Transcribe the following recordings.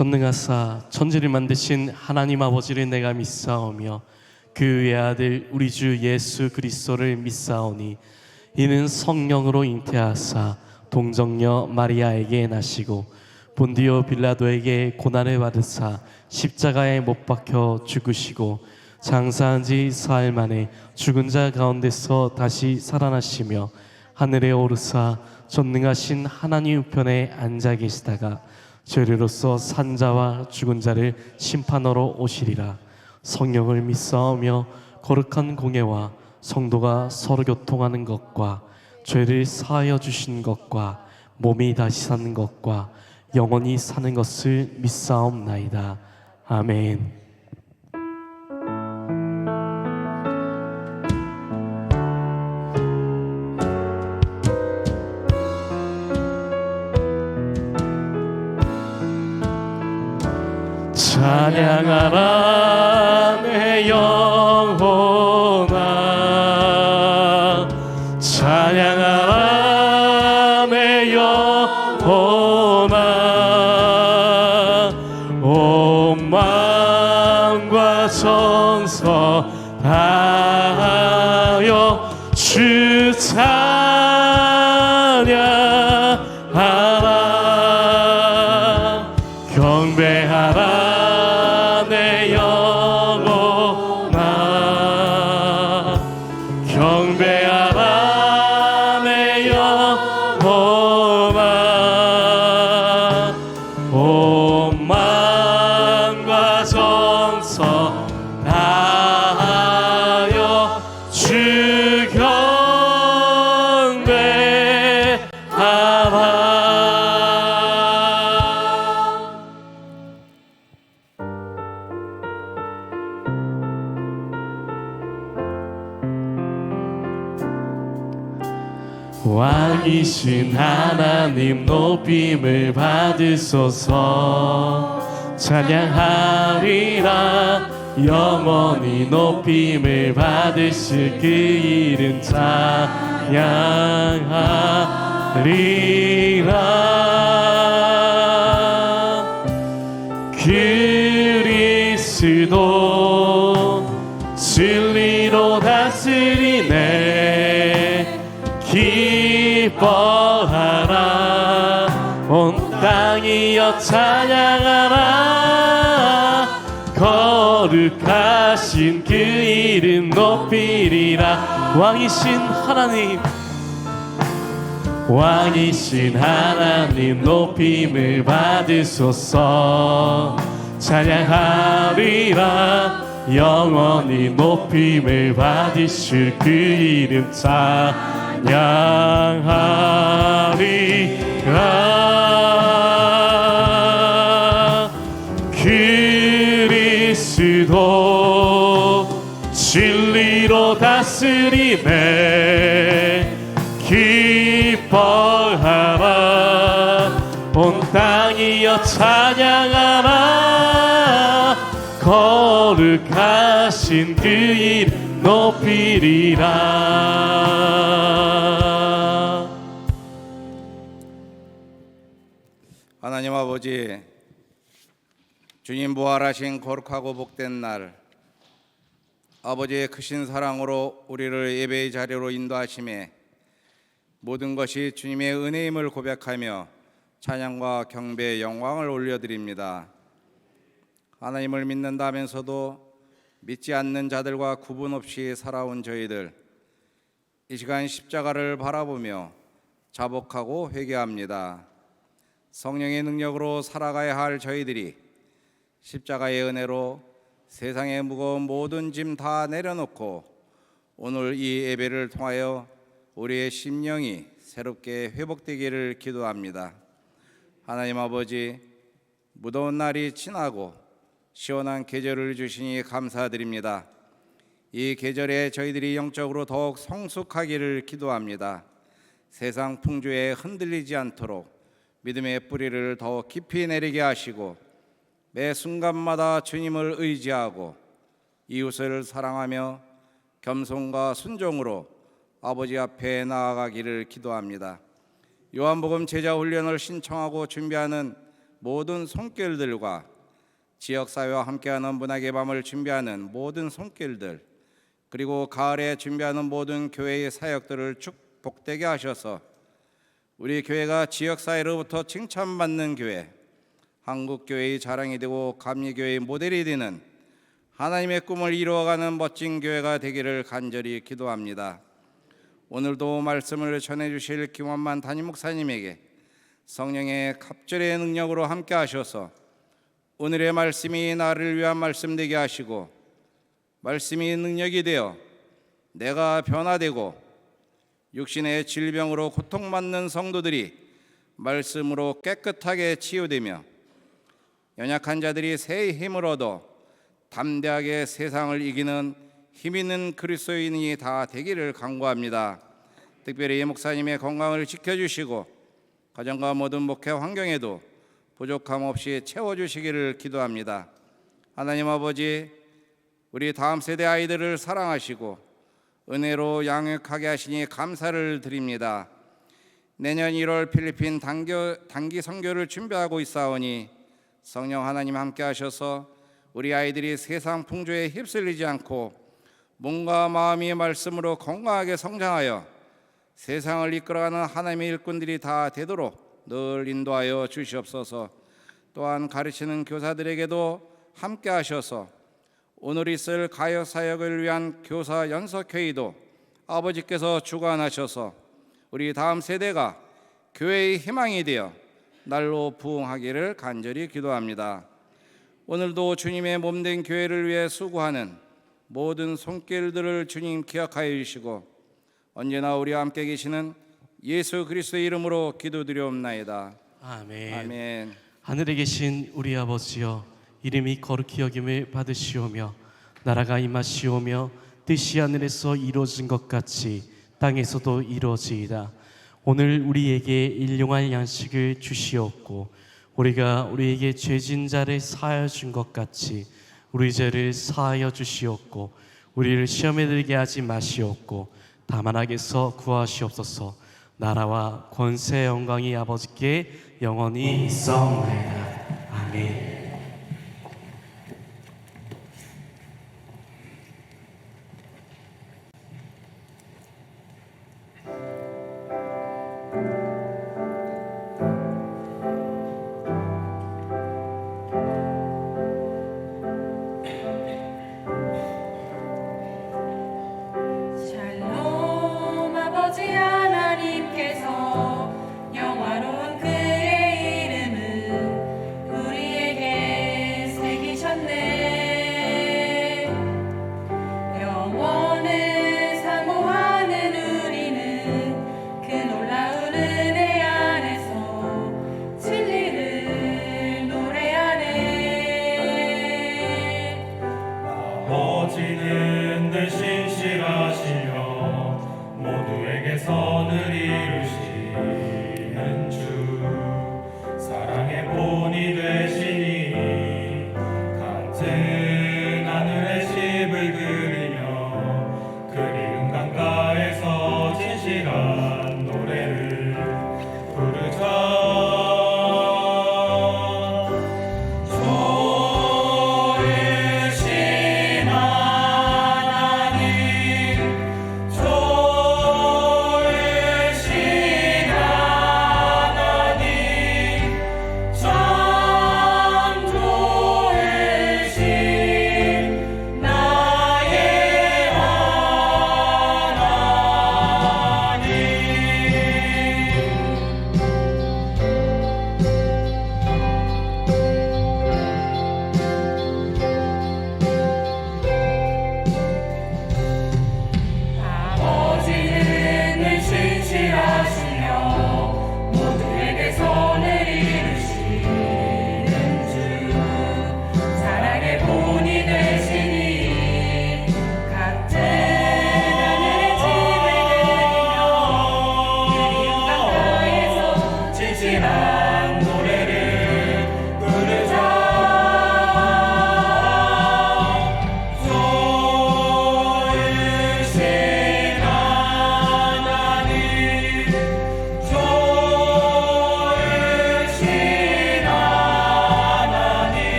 전능하사 천지를 만드신 하나님 아버지를 내가 믿사오며 그 외아들 우리 주 예수 그리스도를 믿사오니 이는 성령으로 잉태하사 동정녀 마리아에게 나시고 본디오 빌라도에게 고난을 받으사 십자가에 못 박혀 죽으시고 장사한 지 사흘 만에 죽은 자 가운데서 다시 살아나시며 하늘에 오르사 전능하신 하나님 우편에 앉아 계시다가 죄리로서 산 자와 죽은 자를 심판하러 오시리라. 성령을 믿사오며 거룩한 공예와 성도가 서로 교통하는 것과 죄를 사하여 주신 것과 몸이 다시 사는 것과 영원히 사는 것을 믿사옵나이다. 아멘. 찬양하라 내 영혼아, 찬양하라 내 영혼아, 온 마음과 정성 다하여 주 찬양하라. 경배하라 내 영혼아, 경배하라 내 영혼아, 온 마음과 정성 다하여 주 경배하라. 왕이신 하나님 높임을 받으소서. 찬양하리라 영원히 높임을 받으실 그 이름 찬양하리라. 그리스도 진리로 다스리네. 기뻐하라 온 땅이여 찬양하라. 거룩하신 그 이름 높이리라. 왕이신 하나님, 왕이신 하나님 높임을 받으소서. 찬양하리라 영원히 높임을 받으실 그 이름 찬양하리라. 그리스도 진리로 다스리네. 기뻐하라 온 땅이여 찬양하라. 거룩하신 그 이름 높이리라. 하나님 아버지, 주님 부활하신 거룩하고 복된 날, 아버지의 크신 사랑으로 우리를 예배의 자리로 인도하심에 모든 것이 주님의 은혜임을 고백하며 찬양과 경배의 영광을 올려드립니다. 하나님을 믿는다면서도 믿지 않는 자들과 구분 없이 살아온 저희들, 이 시간 십자가를 바라보며 자복하고 회개합니다. 성령의 능력으로 살아가야 할 저희들이 십자가의 은혜로 세상의 무거운 모든 짐 다 내려놓고 오늘 이 예배를 통하여 우리의 심령이 새롭게 회복되기를 기도합니다. 하나님 아버지, 무더운 날이 지나고 시원한 계절을 주시니 감사드립니다. 이 계절에 저희들이 영적으로 더욱 성숙하기를 기도합니다. 세상 풍조에 흔들리지 않도록 믿음의 뿌리를 더욱 깊이 내리게 하시고 매 순간마다 주님을 의지하고 이웃을 사랑하며 겸손과 순종으로 아버지 앞에 나아가기를 기도합니다. 요한복음 제자 훈련을 신청하고 준비하는 모든 손길들과 지역사회와 함께하는 문학의 밤을 준비하는 모든 손길들, 그리고 가을에 준비하는 모든 교회의 사역들을 축복되게 하셔서 우리 교회가 지역사회로부터 칭찬받는 교회, 한국교회의 자랑이 되고 감리교회의 모델이 되는 하나님의 꿈을 이루어가는 멋진 교회가 되기를 간절히 기도합니다. 오늘도 말씀을 전해주실 김원만 담임 목사님에게 성령의 갑절의 능력으로 함께 하셔서 오늘의 말씀이 나를 위한 말씀 되게 하시고 말씀이 능력이 되어 내가 변화되고 육신의 질병으로 고통받는 성도들이 말씀으로 깨끗하게 치유되며 연약한 자들이 새 힘을 얻어 담대하게 세상을 이기는 힘있는 그리스도인이 다 되기를 간구합니다. 특별히 목사님의 건강을 지켜주시고 가정과 모든 목회 환경에도 부족함 없이 채워주시기를 기도합니다. 하나님 아버지, 우리 다음 세대 아이들을 사랑하시고 은혜로 양육하게 하시니 감사를 드립니다. 내년 1월 필리핀 단기 선교를 준비하고 있사오니 성령 하나님 함께 하셔서 우리 아이들이 세상 풍조에 휩쓸리지 않고 몸과 마음이 말씀으로 건강하게 성장하여 세상을 이끌어가는 하나님의 일꾼들이 다 되도록 늘 인도하여 주시옵소서. 또한 가르치는 교사들에게도 함께 하셔서 오늘 있을 가역 사역을 위한 교사 연석회의도 아버지께서 주관하셔서 우리 다음 세대가 교회의 희망이 되어 날로 부흥하기를 간절히 기도합니다. 오늘도 주님의 몸된 교회를 위해 수고하는 모든 손길들을 주님 기억하여 주시고 언제나 우리와 함께 계시는 예수 그리스도의 이름으로 기도드리옵나이다. 아멘. 아멘. 하늘에 계신 우리 아버지여, 이름이 거룩히 여김을 받으시오며 나라가 임하시오며 뜻이 하늘에서 이루어진 것 같이 땅에서도 이루어지이다. 오늘 우리에게 일용할 양식을 주시옵고 우리가 우리에게 죄진 자를 사하여 준 것 같이 우리 죄를 사하여 주시옵고 우리를 시험에 들게 하지 마시옵고 다만 악에서 구하시옵소서. 나라와 권세 영광이 아버지께 영원히 있사옵나이다. 아멘. 샬롬. 아버지 하나님께서 영화로운 그의 이름을 우리에게 새기셨네. 영원을 사모하는 우리는 그 놀라운 은혜 안에서 진리를 노래하네. 아버지는 늘 신실하시며 모두에게 선을 이루시는 주, 사랑의 본이 되시니 같은 하늘의 집을 그리며 그리운 강가에서 진실한 노래를 부르자. 좋으신 하나님, 좋으신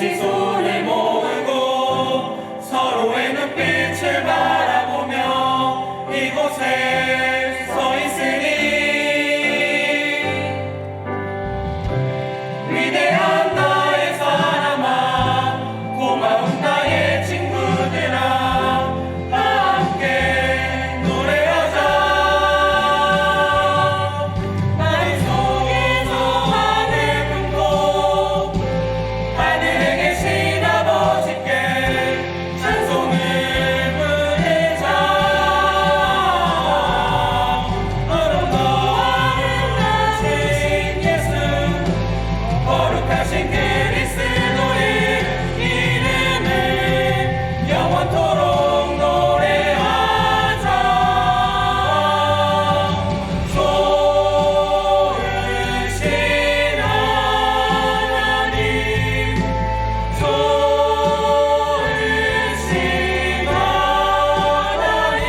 같이 손을 모으고 서로의 눈빛을 바라보며 이곳에 서 있으니 위대한 나의 사람아, 고마운 나의 친구들아, 다 함께 노래하자. 나의 속에서 하늘 품고 하늘에 계신 아버지께 찬송을 부르자. 아름다우신 예수, 거룩하신 그리스도의 이름을 영원토록 노래하자. 좋으신 하나님, 좋으신 하나님,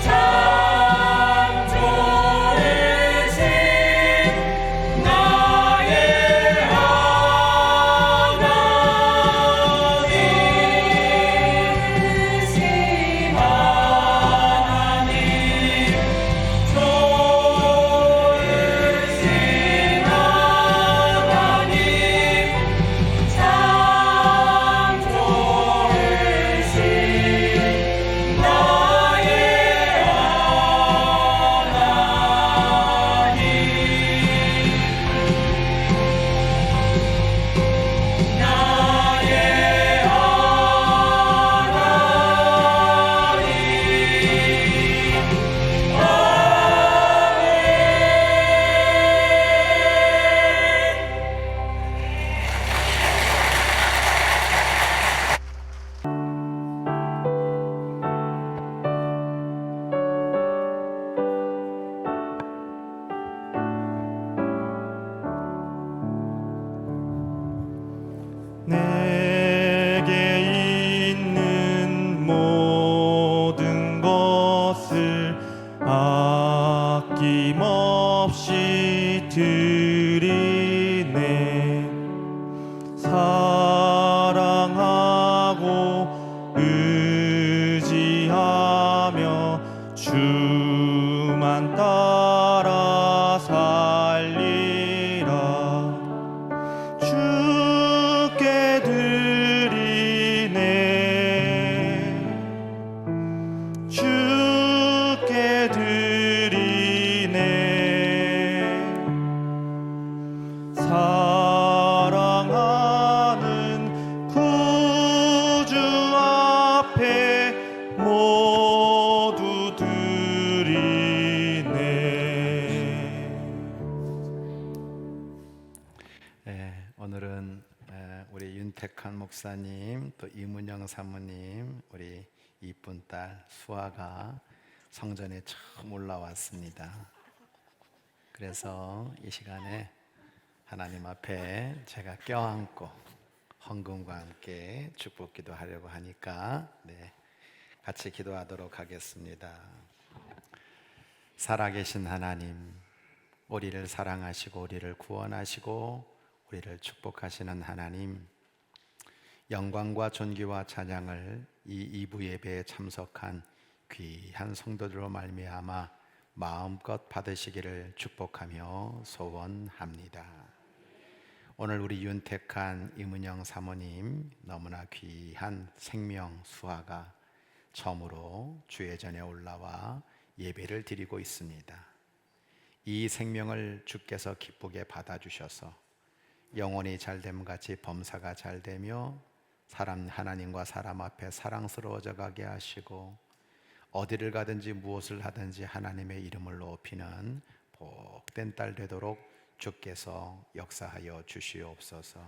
참 좋으신 나의 하나님, 좋으신 하나님, 좋으신 하나님, 참 좋으신 나의 내게 있는 모든 것을 아낌없이 드리네. 사랑하고 의지하며 주만 따라 살리라. 주께 드리네. 주께 드리네. 사랑하는 구주 앞에 모두 드리네. 오늘은 우리 윤택한 목사님, 또 이문영 사모님, 우리 이쁜 딸 수아가 성전에 처음 올라왔습니다. 그래서 이 시간에 하나님 앞에 제가 껴안고 헌금과 함께 축복 기도하려고 하니까 같이 기도하도록 하겠습니다. 살아계신 하나님, 우리를 사랑하시고 우리를 구원하시고 우리를 축복하시는 하나님, 영광과 존귀와 찬양을 이 2부 예배에 참석한 귀한 성도들로 말미암아 마음껏 받으시기를 축복하며 소원합니다. 오늘 우리 윤택한 이문영 사모님 너무나 귀한 생명 수아가 처음으로 주의 전에 올라와 예배를 드리고 있습니다. 이 생명을 주께서 기쁘게 받아주셔서 영혼이 잘됨 같이 범사가 잘되며 하나님과 사람 앞에 사랑스러워져 가게 하시고 어디를 가든지 무엇을 하든지 하나님의 이름을 높이는 복된 딸 되도록 주께서 역사하여 주시옵소서.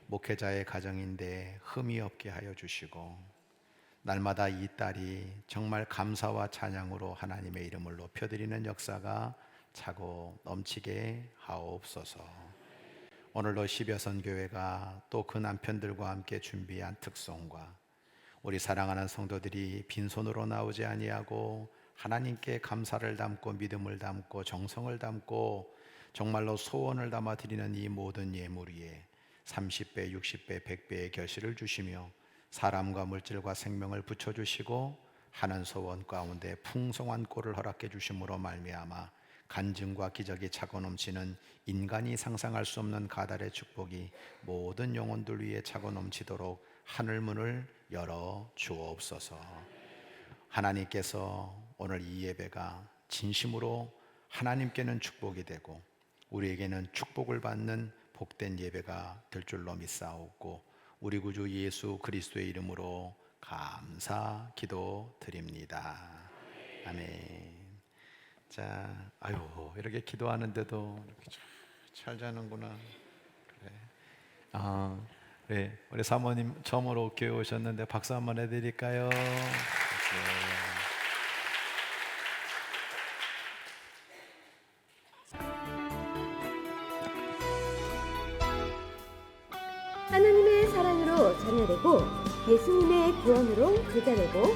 목회자의 가정인데 흠이 없게 하여 주시고 날마다 이 딸이 정말 감사와 찬양으로 하나님의 이름을 높여드리는 역사가 차고 넘치게 하옵소서. 오늘도 십여선 교회가 또 그 남편들과 함께 준비한 특송과 우리 사랑하는 성도들이 빈손으로 나오지 아니하고 하나님께 감사를 담고 믿음을 담고 정성을 담고 정말로 소원을 담아 드리는 이 모든 예물 위에 30배, 60배, 100배의 결실을 주시며 사람과 물질과 생명을 붙여주시고 하는 소원 가운데 풍성한 꼴을 허락해 주심으로 말미암아 간증과 기적이 차고 넘치는 인간이 상상할 수 없는 가달의 축복이 모든 영혼들 위에 차고 넘치도록 하늘문을 열어 주옵소서. 하나님께서 오늘 이 예배가 진심으로 하나님께는 축복이 되고 우리에게는 축복을 받는 복된 예배가 될 줄로 믿사옵고 우리 구주 예수 그리스도의 이름으로 감사 기도드립니다. 아멘. 자, 아유 이렇게 기도하는데도 이렇게 잘 자는구나. 그래. 네, 우리 사모님 처음으로 교회 오셨는데 박수 한번 해드릴까요? 네. 하나님의 사랑으로 자녀되고 예수님의 구원으로 제자되고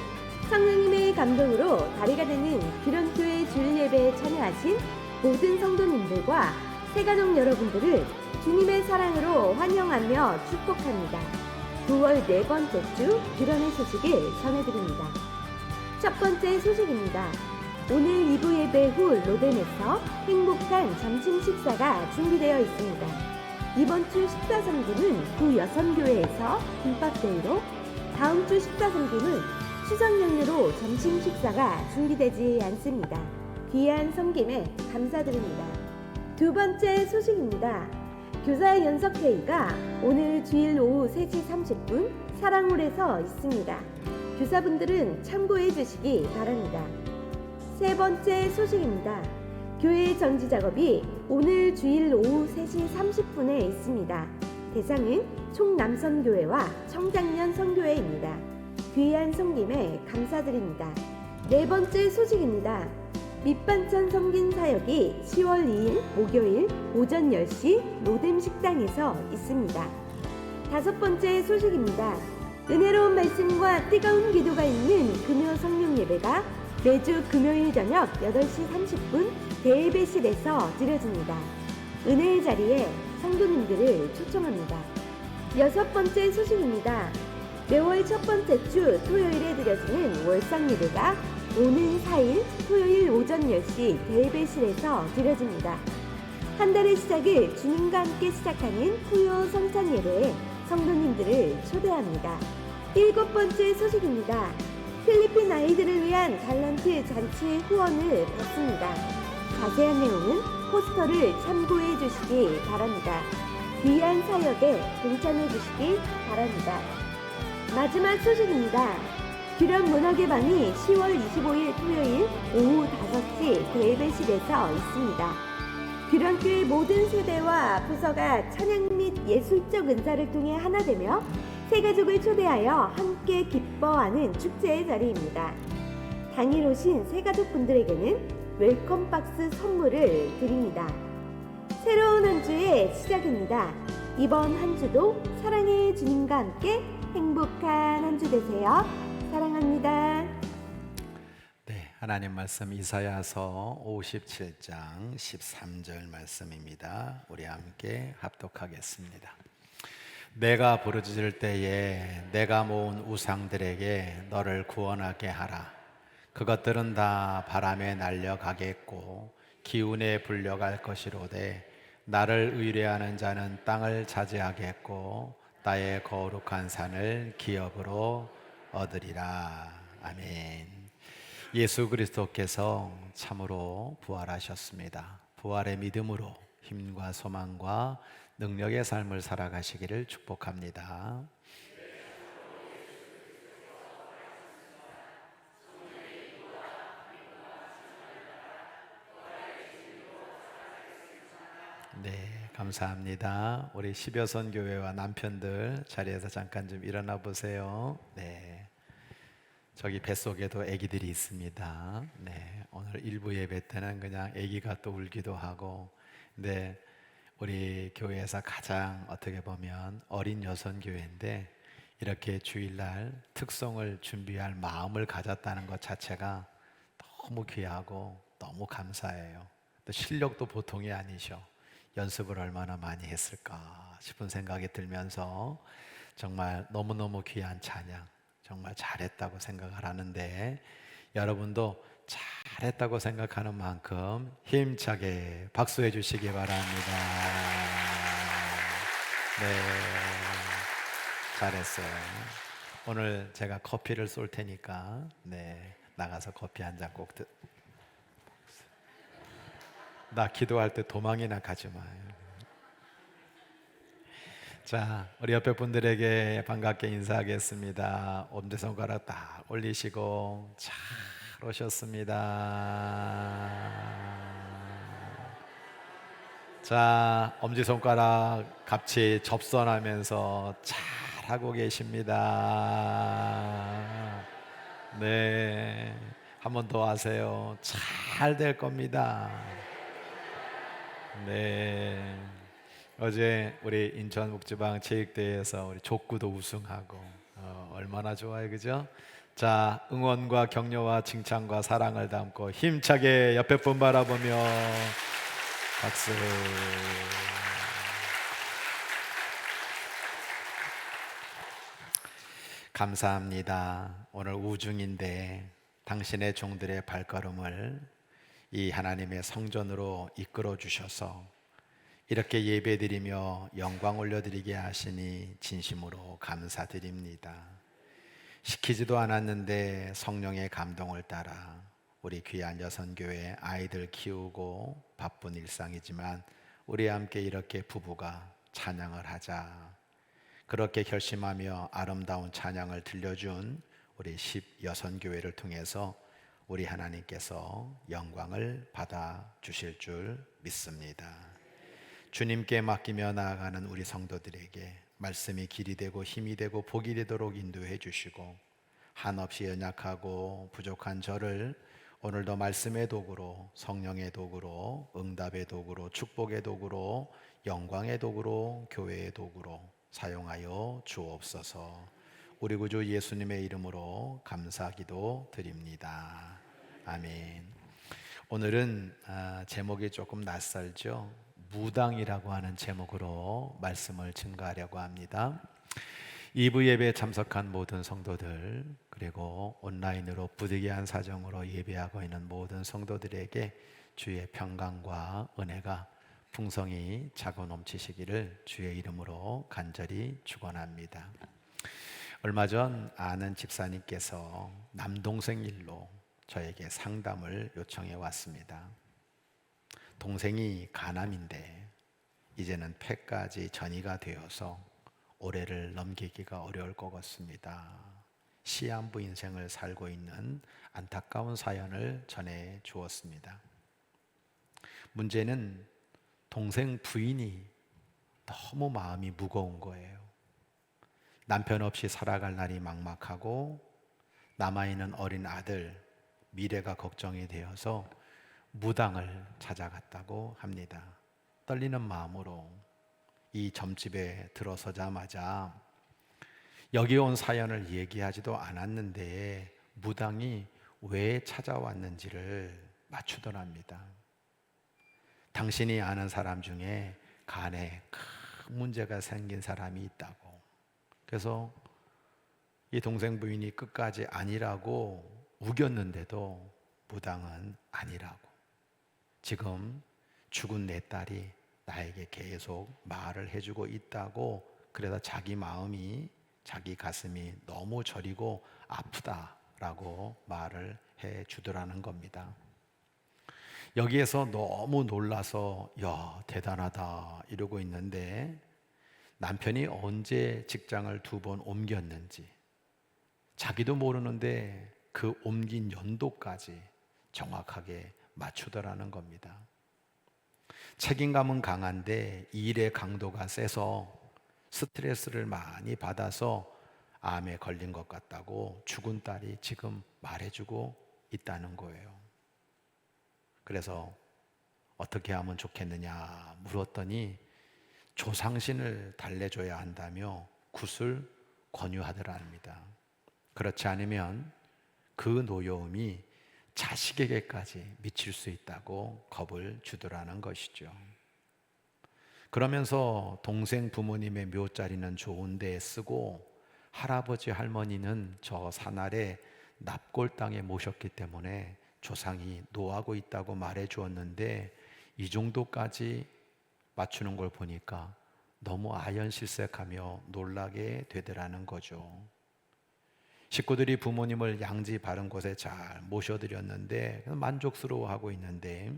성령님의 감동으로 다리가 되는 기련교회 주일 예배에 참여하신 모든 성도님들과 새가족 여러분들을 주님의 사랑으로 환영하며 축복합니다. 9월 네 번째 주 기련의 소식을 전해드립니다. 첫 번째 소식입니다. 오늘 2부 예배 후 로덴에서 행복한 점심 식사가 준비되어 있습니다. 이번 주 식사 선교는 구 여선교회에서 김밥데이로, 다음 주 식사 선교는 추석 연휴로 점심 식사가 준비되지 않습니다. 귀한 섬김에 감사드립니다. 두 번째 소식입니다. 교사 연석회의가 오늘 주일 오후 3시 30분 사랑홀에서 있습니다. 교사분들은 참고해 주시기 바랍니다. 세 번째 소식입니다. 교회 정지 작업이 오늘 주일 오후 3시 30분에 있습니다. 대상은 총남선교회와 청장년 선교회입니다. 귀한 섬김에 감사드립니다. 네 번째 소식입니다. 밑반찬 섬긴 사역이 10월 2일 목요일 오전 10시 로뎀 식당에서 있습니다. 다섯 번째 소식입니다. 은혜로운 말씀과 뜨거운 기도가 있는 금요 성령 예배가 매주 금요일 저녁 8시 30분 대예배실에서 드려집니다. 은혜의 자리에 성도님들을 초청합니다. 여섯 번째 소식입니다. 매월 첫 번째 주 토요일에 드려지는 월상 예배가 오는 4일 토요일 오전 10시 대예배실에서 드려집니다. 한 달의 시작을 주님과 함께 시작하는 후요 성찬 예배에 성도님들을 초대합니다. 일곱 번째 소식입니다. 필리핀 아이들을 위한 달란트 잔치 후원을 받습니다. 자세한 내용은 포스터를 참고해 주시기 바랍니다. 귀한 사역에 동참해 주시기 바랍니다. 마지막 소식입니다. 규련 문학의 방이 10월 25일 토요일 오후 5시 대예배실에서 있습니다. 규련교회 모든 세대와 부서가 찬양 및 예술적 은사를 통해 하나 되며 새가족을 초대하여 함께 기뻐하는 축제의 자리입니다. 당일 오신 새가족분들에게는 웰컴 박스 선물을 드립니다. 새로운 한 주의 시작입니다. 이번 한 주도 사랑의 주님과 함께 행복한 한 주 되세요. 사랑합니다. 네, 하나님 말씀 이사야서 57장 13절 말씀입니다. 우리 함께 합독하겠습니다. 내가 부르짖을 때에 내가 모은 우상들에게 너를 구원하게 하라. 그것들은 다 바람에 날려가겠고 기운에 불려갈 것이로되 나를 의뢰하는 자는 땅을 차지하겠고 나의 거룩한 산을 기업으로 얻으리라. 아멘. 예수 그리스도께서 참으로 부활하셨습니다. 부활의 믿음으로 힘과 소망과 능력의 삶을 살아가시기를 축복합니다. 네, 감사합니다. 우리 10여선 교회와 남편들 자리에서 잠깐 좀 일어나 보세요. 네, 저기 뱃속에도 아기들이 있습니다. 네, 오늘 일부 예배 때는 그냥 아기가 또 울기도 하고, 근데 우리 교회에서 가장 어떻게 보면 어린 여선 교회인데 이렇게 주일날 특송을 준비할 마음을 가졌다는 것 자체가 너무 귀하고 너무 감사해요. 또 실력도 보통이 아니셔. 연습을 얼마나 많이 했을까 싶은 생각이 들면서 정말 너무너무 귀한 찬양, 정말 잘했다고 생각을 하는데, 여러분도 잘했다고 생각하는 만큼 힘차게 박수해 주시기 바랍니다. 네, 잘했어요. 오늘 제가 커피를 쏠 테니까 나가서 커피 한 잔 꼭 나 기도할 때 도망이나 가지 마요. 자, 우리 옆에 분들에게 반갑게 인사하겠습니다. 엄지손가락 딱 올리시고, 잘 오셨습니다. 자, 엄지손가락 같이 접선하면서 잘하고 계십니다. 네, 한 번 더 하세요. 잘 될 겁니다. 네, 어제 우리 인천묵지방 체육대회에서 우리 족구도 우승하고 얼마나 좋아요, 그죠? 자, 응원과 격려와 칭찬과 사랑을 담고 힘차게 옆에 분 바라보며 박수. 감사합니다. 오늘 우중인데 당신의 종들의 발걸음을 이 하나님의 성전으로 이끌어 주셔서 이렇게 예배드리며 영광 올려드리게 하시니 진심으로 감사드립니다. 시키지도 않았는데 성령의 감동을 따라 우리 귀한 여선교회 아이들 키우고 바쁜 일상이지만 우리 함께 이렇게 부부가 찬양을 하자, 그렇게 결심하며 아름다운 찬양을 들려준 우리 10여선교회를 통해서 우리 하나님께서 영광을 받아 주실 줄 믿습니다. 주님께 맡기며 나아가는 우리 성도들에게 말씀이 길이 되고 힘이 되고 복이 되도록 인도해 주시고, 한없이 연약하고 부족한 저를 오늘도 말씀의 도구로, 성령의 도구로, 응답의 도구로, 축복의 도구로, 영광의 도구로, 교회의 도구로 사용하여 주옵소서. 우리 구주 예수님의 이름으로 감사기도 드립니다. 아멘. 오늘은 제목이 조금 낯설죠? 무당이라고 하는 제목으로 말씀을 증거하려고 합니다. 2부 예배에 참석한 모든 성도들, 그리고 온라인으로 부득이한 사정으로 예배하고 있는 모든 성도들에게 주의 평강과 은혜가 풍성히 차고 넘치시기를 주의 이름으로 간절히 축원합니다. 얼마 전 아는 집사님께서 남동생 일로 저에게 상담을 요청해 왔습니다. 동생이 간암인데 이제는 폐까지 전이가 되어서 올해를 넘기기가 어려울 것 같습니다. 시한부 인생을 살고 있는 안타까운 사연을 전해 주었습니다. 문제는 동생 부인이 너무 마음이 무거운 거예요. 남편 없이 살아갈 날이 막막하고 남아있는 어린 아들 미래가 걱정이 되어서 무당을 찾아갔다고 합니다. 떨리는 마음으로 이 점집에 들어서자마자 여기 온 사연을 얘기하지도 않았는데 무당이 왜 찾아왔는지를 맞추더랍니다. 당신이 아는 사람 중에 간에 큰 문제가 생긴 사람이 있다고. 그래서 이 동생 부인이 끝까지 아니라고 우겼는데도 무당은 아니라고. 지금 죽은 내 딸이 나에게 계속 말을 해주고 있다고. 그래서 자기 마음이, 자기 가슴이 너무 저리고 아프다라고 말을 해주더라는 겁니다. 여기에서 너무 놀라서 야, 대단하다 이러고 있는데, 남편이 언제 직장을 2번 옮겼는지 자기도 모르는데 그 옮긴 연도까지 정확하게 맞추더라는 겁니다. 책임감은 강한데 일의 강도가 세서 스트레스를 많이 받아서 암에 걸린 것 같다고 죽은 딸이 지금 말해주고 있다는 거예요. 그래서 어떻게 하면 좋겠느냐 물었더니 조상신을 달래줘야 한다며 굿을 권유하더랍니다. 그렇지 않으면 그 노여움이 자식에게까지 미칠 수 있다고 겁을 주더라는 것이죠. 그러면서 동생 부모님의 묘자리는 좋은 데에 쓰고 할아버지 할머니는 저 산아래 납골 땅에 모셨기 때문에 조상이 노하고 있다고 말해 주었는데, 이 정도까지 맞추는 걸 보니까 너무 아연실색하며 놀라게 되더라는 거죠. 식구들이 부모님을 양지 바른 곳에 잘 모셔드렸는데 만족스러워하고 있는데,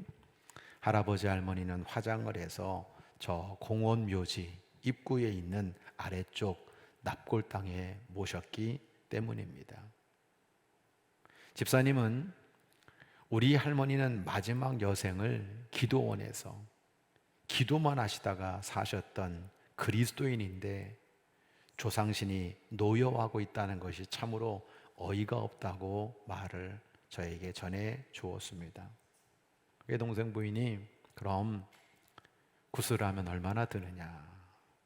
할아버지 할머니는 화장을 해서 저 공원 묘지 입구에 있는 아래쪽 납골 땅에 모셨기 때문입니다. 집사님은 우리 할머니는 마지막 여생을 기도원에서 기도만 하시다가 사셨던 그리스도인인데 조상신이 노여워하고 있다는 것이 참으로 어이가 없다고 말을 저에게 전해 주었습니다. 동생 부인이 그럼 구슬하면 얼마나 드느냐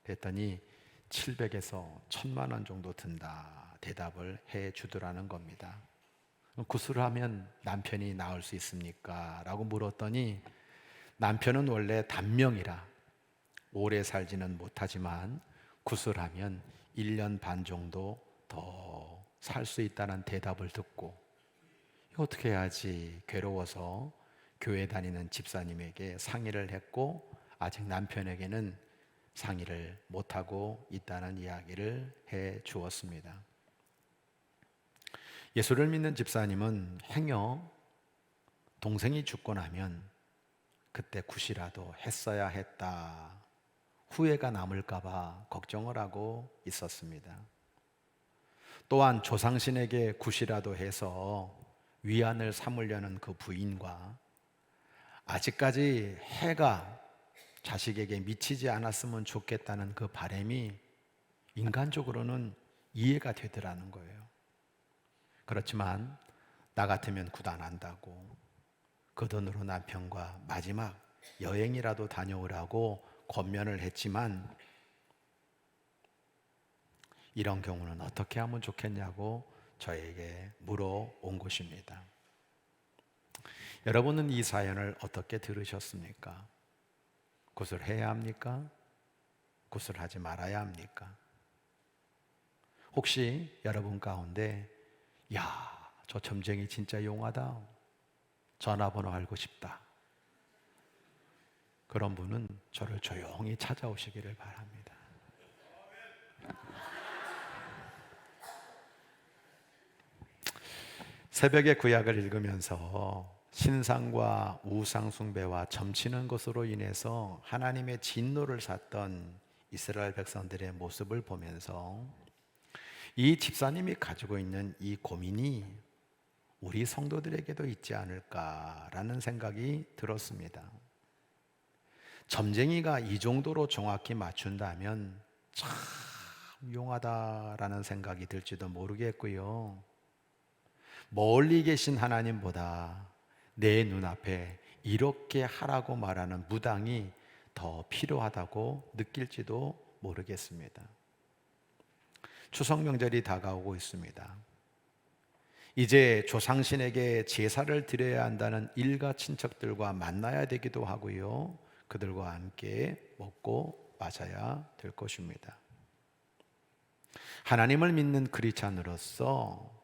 그랬더니 700에서 1000만 원 정도 든다 대답을 해 주더라는 겁니다. 구슬하면 남편이 나을 수 있습니까? 라고 물었더니 남편은 원래 단명이라 오래 살지는 못하지만 구슬하면 1년 반 정도 더 살 수 있다는 대답을 듣고 이거 어떻게 해야지 괴로워서 교회 다니는 집사님에게 상의를 했고 아직 남편에게는 상의를 못하고 있다는 이야기를 해 주었습니다. 예수를 믿는 집사님은 행여 동생이 죽고 나면 그때 굿이라도 했어야 했다 후회가 남을까 봐 걱정을 하고 있었습니다. 또한 조상신에게 굿이라도 해서 위안을 삼으려는 그 부인과 아직까지 해가 자식에게 미치지 않았으면 좋겠다는 그 바람이 인간적으로는 이해가 되더라는 거예요. 그렇지만 나 같으면 굿 안 한다고 그 돈으로 남편과 마지막 여행이라도 다녀오라고 권면을 했지만 이런 경우는 어떻게 하면 좋겠냐고 저에게 물어온 것입니다. 여러분은 이 사연을 어떻게 들으셨습니까? 굿을 해야 합니까? 굿을 하지 말아야 합니까? 혹시 여러분 가운데 야, 저 점쟁이 진짜 용하다, 전화번호 알고 싶다, 그런 분은 저를 조용히 찾아오시기를 바랍니다. 새벽에 구약을 읽으면서 신상과 우상 숭배와 점치는 것으로 인해서 하나님의 진노를 샀던 이스라엘 백성들의 모습을 보면서 이 집사님이 가지고 있는 이 고민이 우리 성도들에게도 있지 않을까라는 생각이 들었습니다. 점쟁이가 이 정도로 정확히 맞춘다면 참 용하다라는 생각이 들지도 모르겠고요. 멀리 계신 하나님보다 내 눈앞에 이렇게 하라고 말하는 무당이 더 필요하다고 느낄지도 모르겠습니다. 추석 명절이 다가오고 있습니다. 이제 조상신에게 제사를 드려야 한다는 일가 친척들과 만나야 되기도 하고요. 그들과 함께 먹고 마셔야 될 것입니다. 하나님을 믿는 크리스찬으로서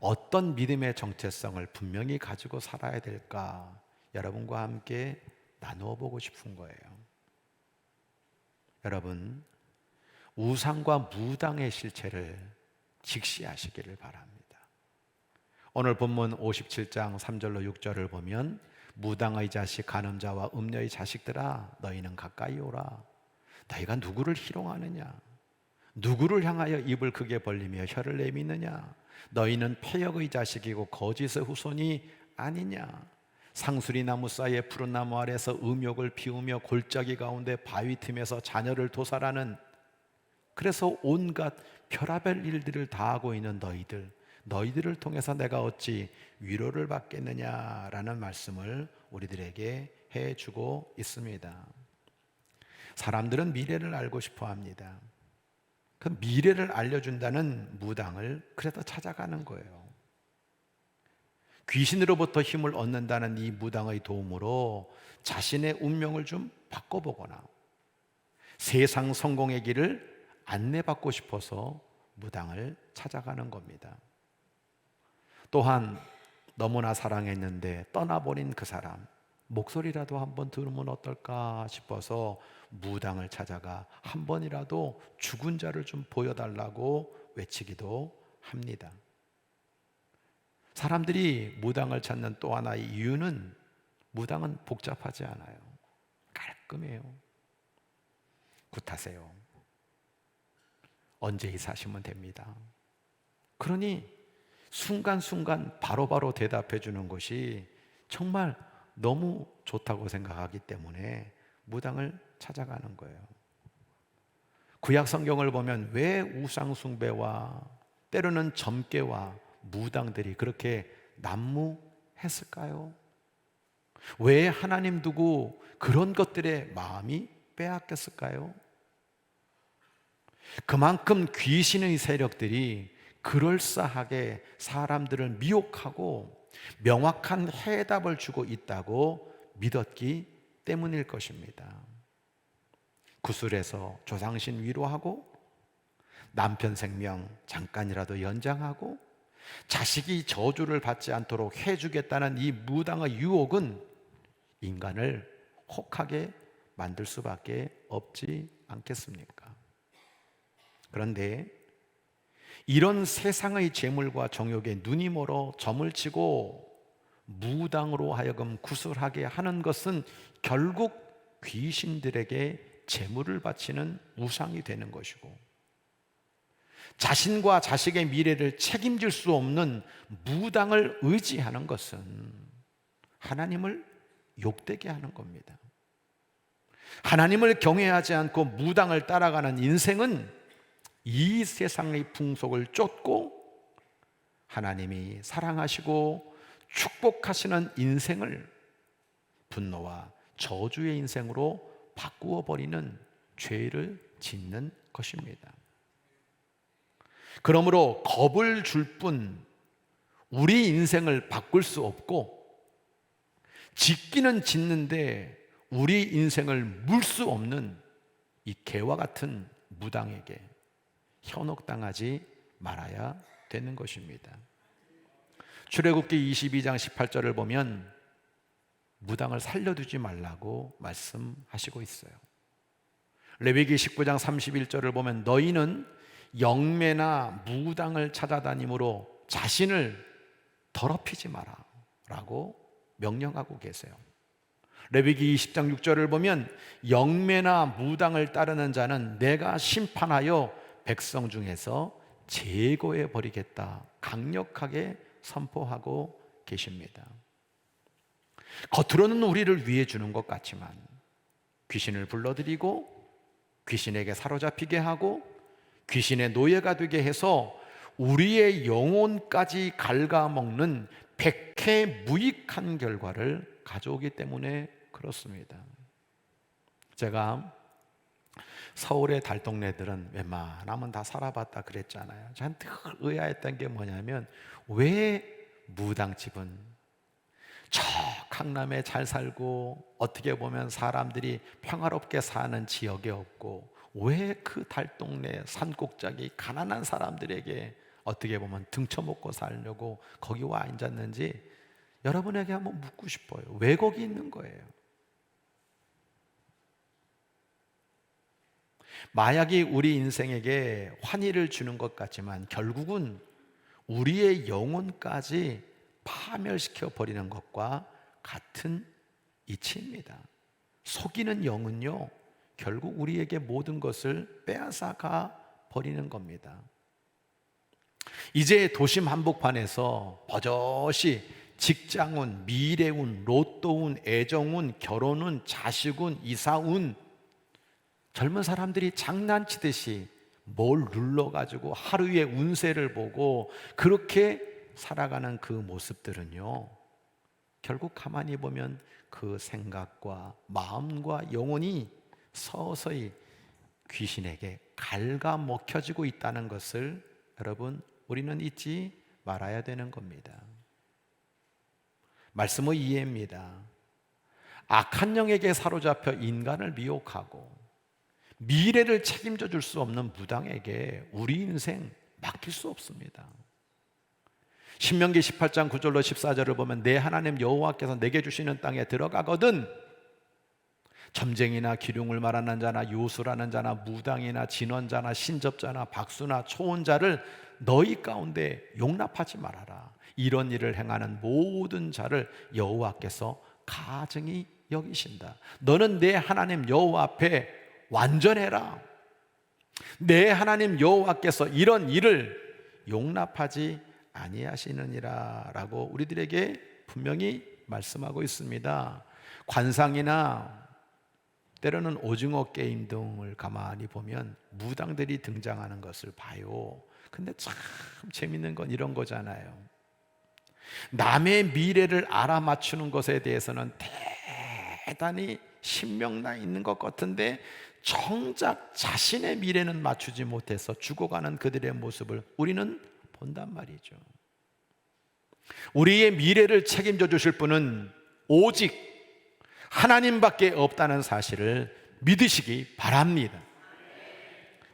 어떤 믿음의 정체성을 분명히 가지고 살아야 될까 여러분과 함께 나누어 보고 싶은 거예요. 여러분, 우상과 무당의 실체를 직시하시기를 바랍니다. 오늘 본문 57장 3절로 6절을 보면 무당의 자식 간음자와 음녀의 자식들아 너희는 가까이 오라. 너희가 누구를 희롱하느냐? 누구를 향하여 입을 크게 벌리며 혀를 내미느냐? 너희는 패역의 자식이고 거짓의 후손이 아니냐? 상수리 나무 사이에 푸른 나무 아래서 음욕을 피우며 골짜기 가운데 바위 틈에서 자녀를 도살하는, 그래서 온갖 별의별 일들을 다 하고 있는 너희들을 통해서 내가 어찌 위로를 받겠느냐라는 말씀을 우리들에게 해주고 있습니다. 사람들은 미래를 알고 싶어 합니다. 그 미래를 알려준다는 무당을 그래도 찾아가는 거예요. 귀신으로부터 힘을 얻는다는 이 무당의 도움으로 자신의 운명을 좀 바꿔보거나 세상 성공의 길을 안내받고 싶어서 무당을 찾아가는 겁니다. 또한 너무나 사랑했는데 떠나버린 그 사람, 목소리라도 한번 들으면 어떨까 싶어서 무당을 찾아가 한 번이라도 죽은 자를 좀 보여달라고 외치기도 합니다. 사람들이 무당을 찾는 또 하나의 이유는 무당은 복잡하지 않아요. 깔끔해요. 굿하세요. 언제 이사하시면 됩니다. 그러니 순간순간 바로바로 대답해 주는 것이 정말 너무 좋다고 생각하기 때문에 무당을 찾아가는 거예요. 구약 성경을 보면 왜 우상 숭배와 때로는 점괘와 무당들이 그렇게 난무했을까요? 왜 하나님 두고 그런 것들에 마음이 빼앗겼을까요? 그만큼 귀신의 세력들이 그럴싸하게 사람들을 미혹하고 명확한 해답을 주고 있다고 믿었기 때문일 것입니다. 구슬에서 조상신 위로하고 남편 생명 잠깐이라도 연장하고 자식이 저주를 받지 않도록 해주겠다는 이 무당의 유혹은 인간을 혹하게 만들 수밖에 없지 않겠습니까? 그런데 이런 세상의 재물과 정욕에 눈이 멀어 점을 치고 무당으로 하여금 구슬하게 하는 것은 결국 귀신들에게 재물을 바치는 우상이 되는 것이고, 자신과 자식의 미래를 책임질 수 없는 무당을 의지하는 것은 하나님을 욕되게 하는 겁니다. 하나님을 경외하지 않고 무당을 따라가는 인생은 이 세상의 풍속을 쫓고 하나님이 사랑하시고 축복하시는 인생을 분노와 저주의 인생으로 바꾸어 버리는 죄를 짓는 것입니다. 그러므로 겁을 줄 뿐 우리 인생을 바꿀 수 없고, 짓기는 짓는데 우리 인생을 물 수 없는 이 개와 같은 무당에게 현혹당하지 말아야 되는 것입니다. 출애굽기 22장 18절을 보면 무당을 살려두지 말라고 말씀하시고 있어요. 레위기 19장 31절을 보면 너희는 영매나 무당을 찾아다니므로 자신을 더럽히지 마라 라고 명령하고 계세요. 레위기 20장 6절을 보면 영매나 무당을 따르는 자는 내가 심판하여 백성 중에서 제거해 버리겠다 강력하게 선포하고 계십니다. 겉으로는 우리를 위해 주는 것 같지만 귀신을 불러들이고 귀신에게 사로잡히게 하고 귀신의 노예가 되게 해서 우리의 영혼까지 갉아먹는 백해무익한 결과를 가져오기 때문에 그렇습니다. 제가 서울의 달동네들은 웬만하면 다 살아봤다 그랬잖아요. 저는 늘 의아했던 게 뭐냐면 왜 무당집은 저 강남에 잘 살고 어떻게 보면 사람들이 평화롭게 사는 지역에 없고 왜 그 달동네 산꼭대기 가난한 사람들에게 어떻게 보면 등쳐먹고 살려고 거기 와 앉았는지 여러분에게 한번 묻고 싶어요. 왜 거기 있는 거예요? 마약이 우리 인생에게 환희를 주는 것 같지만 결국은 우리의 영혼까지 파멸시켜 버리는 것과 같은 이치입니다. 속이는 영은요, 결국 우리에게 모든 것을 빼앗아가 버리는 겁니다. 이제 도심 한복판에서 버젓이 직장운, 미래운, 로또운, 애정운, 결혼운, 자식운, 이사운, 젊은 사람들이 장난치듯이 뭘 눌러가지고 하루의 운세를 보고 그렇게 살아가는 그 모습들은요, 결국 가만히 보면 그 생각과 마음과 영혼이 서서히 귀신에게 갉아먹혀지고 있다는 것을 여러분, 우리는 잊지 말아야 되는 겁니다. 말씀의 이해입니다. 악한 영에게 사로잡혀 인간을 미혹하고 미래를 책임져 줄 수 없는 무당에게 우리 인생 맡길 수 없습니다. 신명기 18장 9절로 14절을 보면 내 하나님 여호와께서 내게 주시는 땅에 들어가거든 점쟁이나 기륭을 말하는 자나 요술하는 자나 무당이나 진원자나 신접자나 박수나 초혼자를 너희 가운데 용납하지 말아라. 이런 일을 행하는 모든 자를 여호와께서 가증히 여기신다. 너는 내 하나님 여호와 앞에 완전해라. 내 하나님 여호와께서 이런 일을 용납하지 아니하시느니라 라고 우리들에게 분명히 말씀하고 있습니다. 관상이나 때로는 오징어 게임 등을 가만히 보면 무당들이 등장하는 것을 봐요. 근데 참 재밌는 건 이런 거잖아요. 남의 미래를 알아맞추는 것에 대해서는 대단히 신명나 있는 것 같은데 정작 자신의 미래는 맞추지 못해서 죽어가는 그들의 모습을 우리는 본단 말이죠. 우리의 미래를 책임져 주실 분은 오직 하나님밖에 없다는 사실을 믿으시기 바랍니다.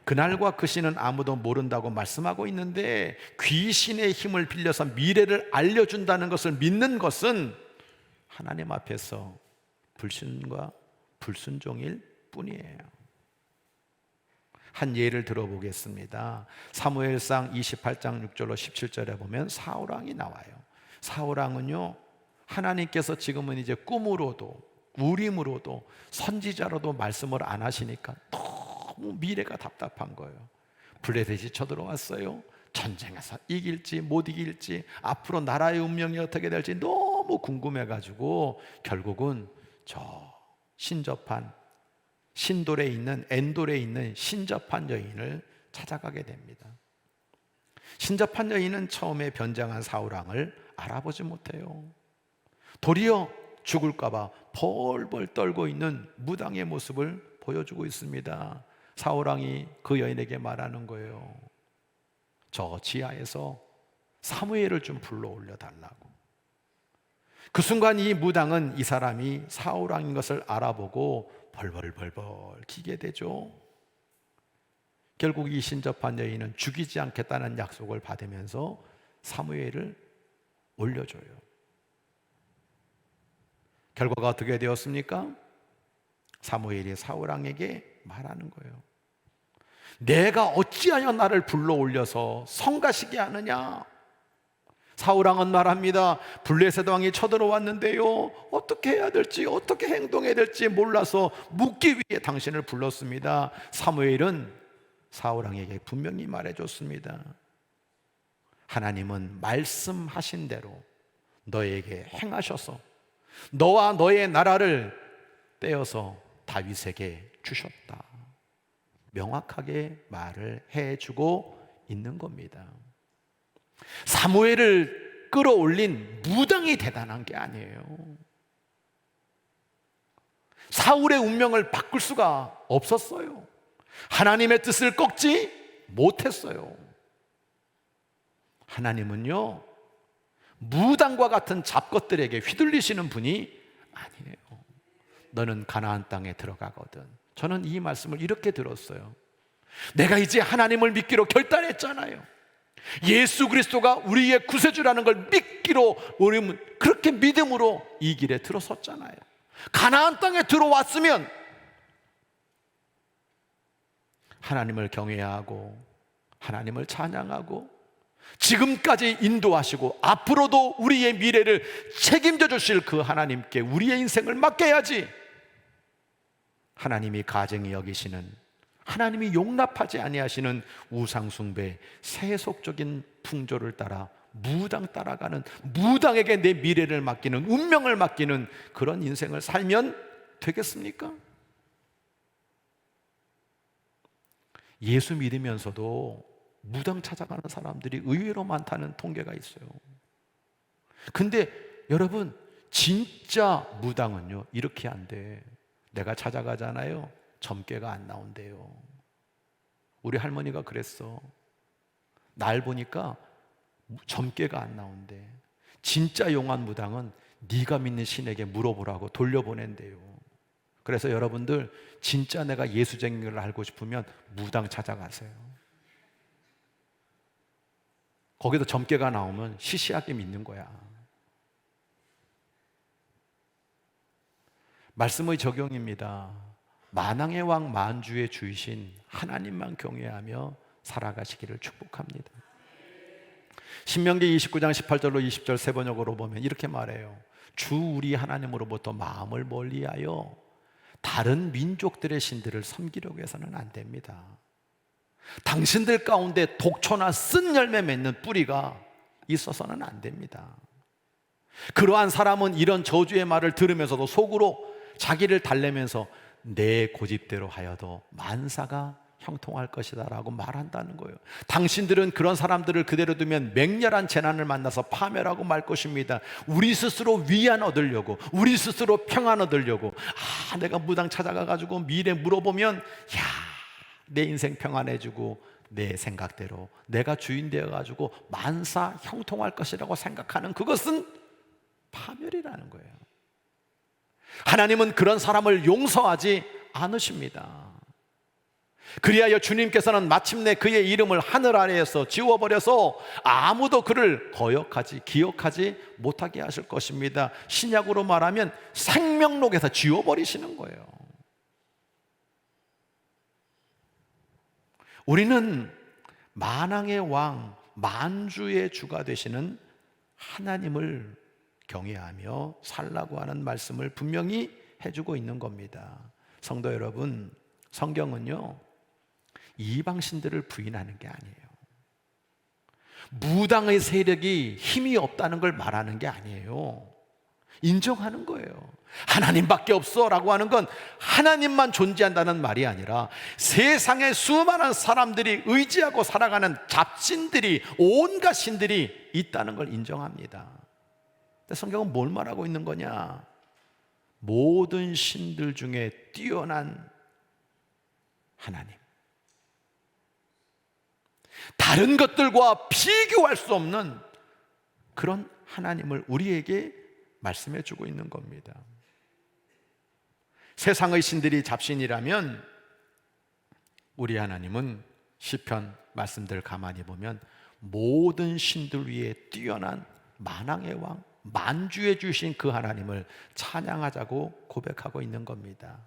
그날과 그 시는 아무도 모른다고 말씀하고 있는데 귀신의 힘을 빌려서 미래를 알려준다는 것을 믿는 것은 하나님 앞에서 불신과 불순종일 뿐이에요. 한 예를 들어보겠습니다. 사무엘상 28장 6절로 17절에 보면 사울왕이 나와요. 사울왕은요, 하나님께서 지금은 이제 꿈으로도 우림으로도 선지자로도 말씀을 안 하시니까 너무 미래가 답답한 거예요. 블레셋이 쳐들어왔어요. 전쟁에서 이길지 못 이길지 앞으로 나라의 운명이 어떻게 될지 너무 궁금해가지고 결국은 저 신접한 신돌에 있는 엔돌에 있는 신접한 여인을 찾아가게 됩니다. 신접한 여인은 처음에 변장한 사울왕을 알아보지 못해요. 도리어 죽을까봐 벌벌 떨고 있는 무당의 모습을 보여주고 있습니다. 사울왕이 그 여인에게 말하는 거예요. 저 지하에서 사무엘을 좀 불러올려 달라고. 그 순간 이 무당은 이 사람이 사울왕인 것을 알아보고 벌벌벌벌 기게 되죠. 결국 이 신접한 여인은 죽이지 않겠다는 약속을 받으면서 사무엘을 올려줘요. 결과가 어떻게 되었습니까? 사무엘이 사울왕에게 말하는 거예요. 내가 어찌하여 나를 불러 올려서 성가시게 하느냐? 사울왕은 말합니다. 블레셋 왕이 쳐들어왔는데요, 어떻게 해야 될지 어떻게 행동해야 될지 몰라서 묻기 위해 당신을 불렀습니다. 사무엘은 사울왕에게 분명히 말해줬습니다. 하나님은 말씀하신 대로 너에게 행하셔서 너와 너의 나라를 떼어서 다윗에게 주셨다. 명확하게 말을 해주고 있는 겁니다. 사무엘을 끌어올린 무당이 대단한 게 아니에요. 사울의 운명을 바꿀 수가 없었어요. 하나님의 뜻을 꺾지 못했어요. 하나님은요, 무당과 같은 잡것들에게 휘둘리시는 분이 아니에요. 너는 가나안 땅에 들어가거든. 저는 이 말씀을 이렇게 들었어요. 내가 이제 하나님을 믿기로 결단했잖아요. 예수 그리스도가 우리의 구세주라는 걸 믿기로 우리는 그렇게 믿음으로 이 길에 들어섰잖아요. 가나안 땅에 들어왔으면 하나님을 경외하고 하나님을 찬양하고 지금까지 인도하시고 앞으로도 우리의 미래를 책임져 주실 그 하나님께 우리의 인생을 맡겨야지. 하나님이 가증히 여기시는, 하나님이 용납하지 아니하시는 우상숭배, 세속적인 풍조를 따라 무당 따라가는, 무당에게 내 미래를 맡기는, 운명을 맡기는 그런 인생을 살면 되겠습니까? 예수 믿으면서도 무당 찾아가는 사람들이 의외로 많다는 통계가 있어요. 근데 여러분, 진짜 무당은요, 이렇게 안 돼. 내가 찾아가잖아요, 점괘가 안 나온대요. 우리 할머니가 그랬어. 날 보니까 점괘가 안 나온대. 진짜 용한 무당은 네가 믿는 신에게 물어보라고 돌려보낸대요. 그래서 여러분들 진짜 내가 예수쟁인 걸 알고 싶으면 무당 찾아가세요. 거기도 점괘가 나오면 시시하게 믿는 거야. 말씀의 적용입니다. 만왕의 왕 만주의 주이신 하나님만 경외하며 살아가시기를 축복합니다. 신명기 29장 18절로 20절 세 번역으로 보면 이렇게 말해요. 주 우리 하나님으로부터 마음을 멀리하여 다른 민족들의 신들을 섬기려고 해서는 안 됩니다. 당신들 가운데 독초나 쓴 열매 맺는 뿌리가 있어서는 안 됩니다. 그러한 사람은 이런 저주의 말을 들으면서도 속으로 자기를 달래면서 내 고집대로 하여도 만사가 형통할 것이다 라고 말한다는 거예요. 당신들은 그런 사람들을 그대로 두면 맹렬한 재난을 만나서 파멸하고 말 것입니다. 우리 스스로 위안 얻으려고, 우리 스스로 평안 얻으려고, 내가 무당 찾아가가지고 미래 물어보면 내 인생 평안해지고 내 생각대로 내가 주인 되어가지고 만사 형통할 것이라고 생각하는 그것은 파멸이라는 거예요. 하나님은 그런 사람을 용서하지 않으십니다. 그리하여 주님께서는 마침내 그의 이름을 하늘 아래에서 지워버려서 아무도 그를 기억하지 못하게 하실 것입니다. 신약으로 말하면 생명록에서 지워버리시는 거예요. 우리는 만왕의 왕, 만주의 주가 되시는 하나님을 경외하며 살라고 하는 말씀을 분명히 해주고 있는 겁니다. 성도 여러분, 성경은요 이방신들을 부인하는 게 아니에요. 무당의 세력이 힘이 없다는 걸 말하는 게 아니에요. 인정하는 거예요. 하나님밖에 없어 라고 하는 건 하나님만 존재한다는 말이 아니라 세상에 수많은 사람들이 의지하고 살아가는 잡신들이, 온갖 신들이 있다는 걸 인정합니다. 근데 성경은 뭘 말하고 있는 거냐? 모든 신들 중에 뛰어난 하나님, 다른 것들과 비교할 수 없는 그런 하나님을 우리에게 말씀해 주고 있는 겁니다. 세상의 신들이 잡신이라면 우리 하나님은 시편 말씀들 가만히 보면 모든 신들 위에 뛰어난 만왕의 왕, 만주에 주신 그 하나님을 찬양하자고 고백하고 있는 겁니다.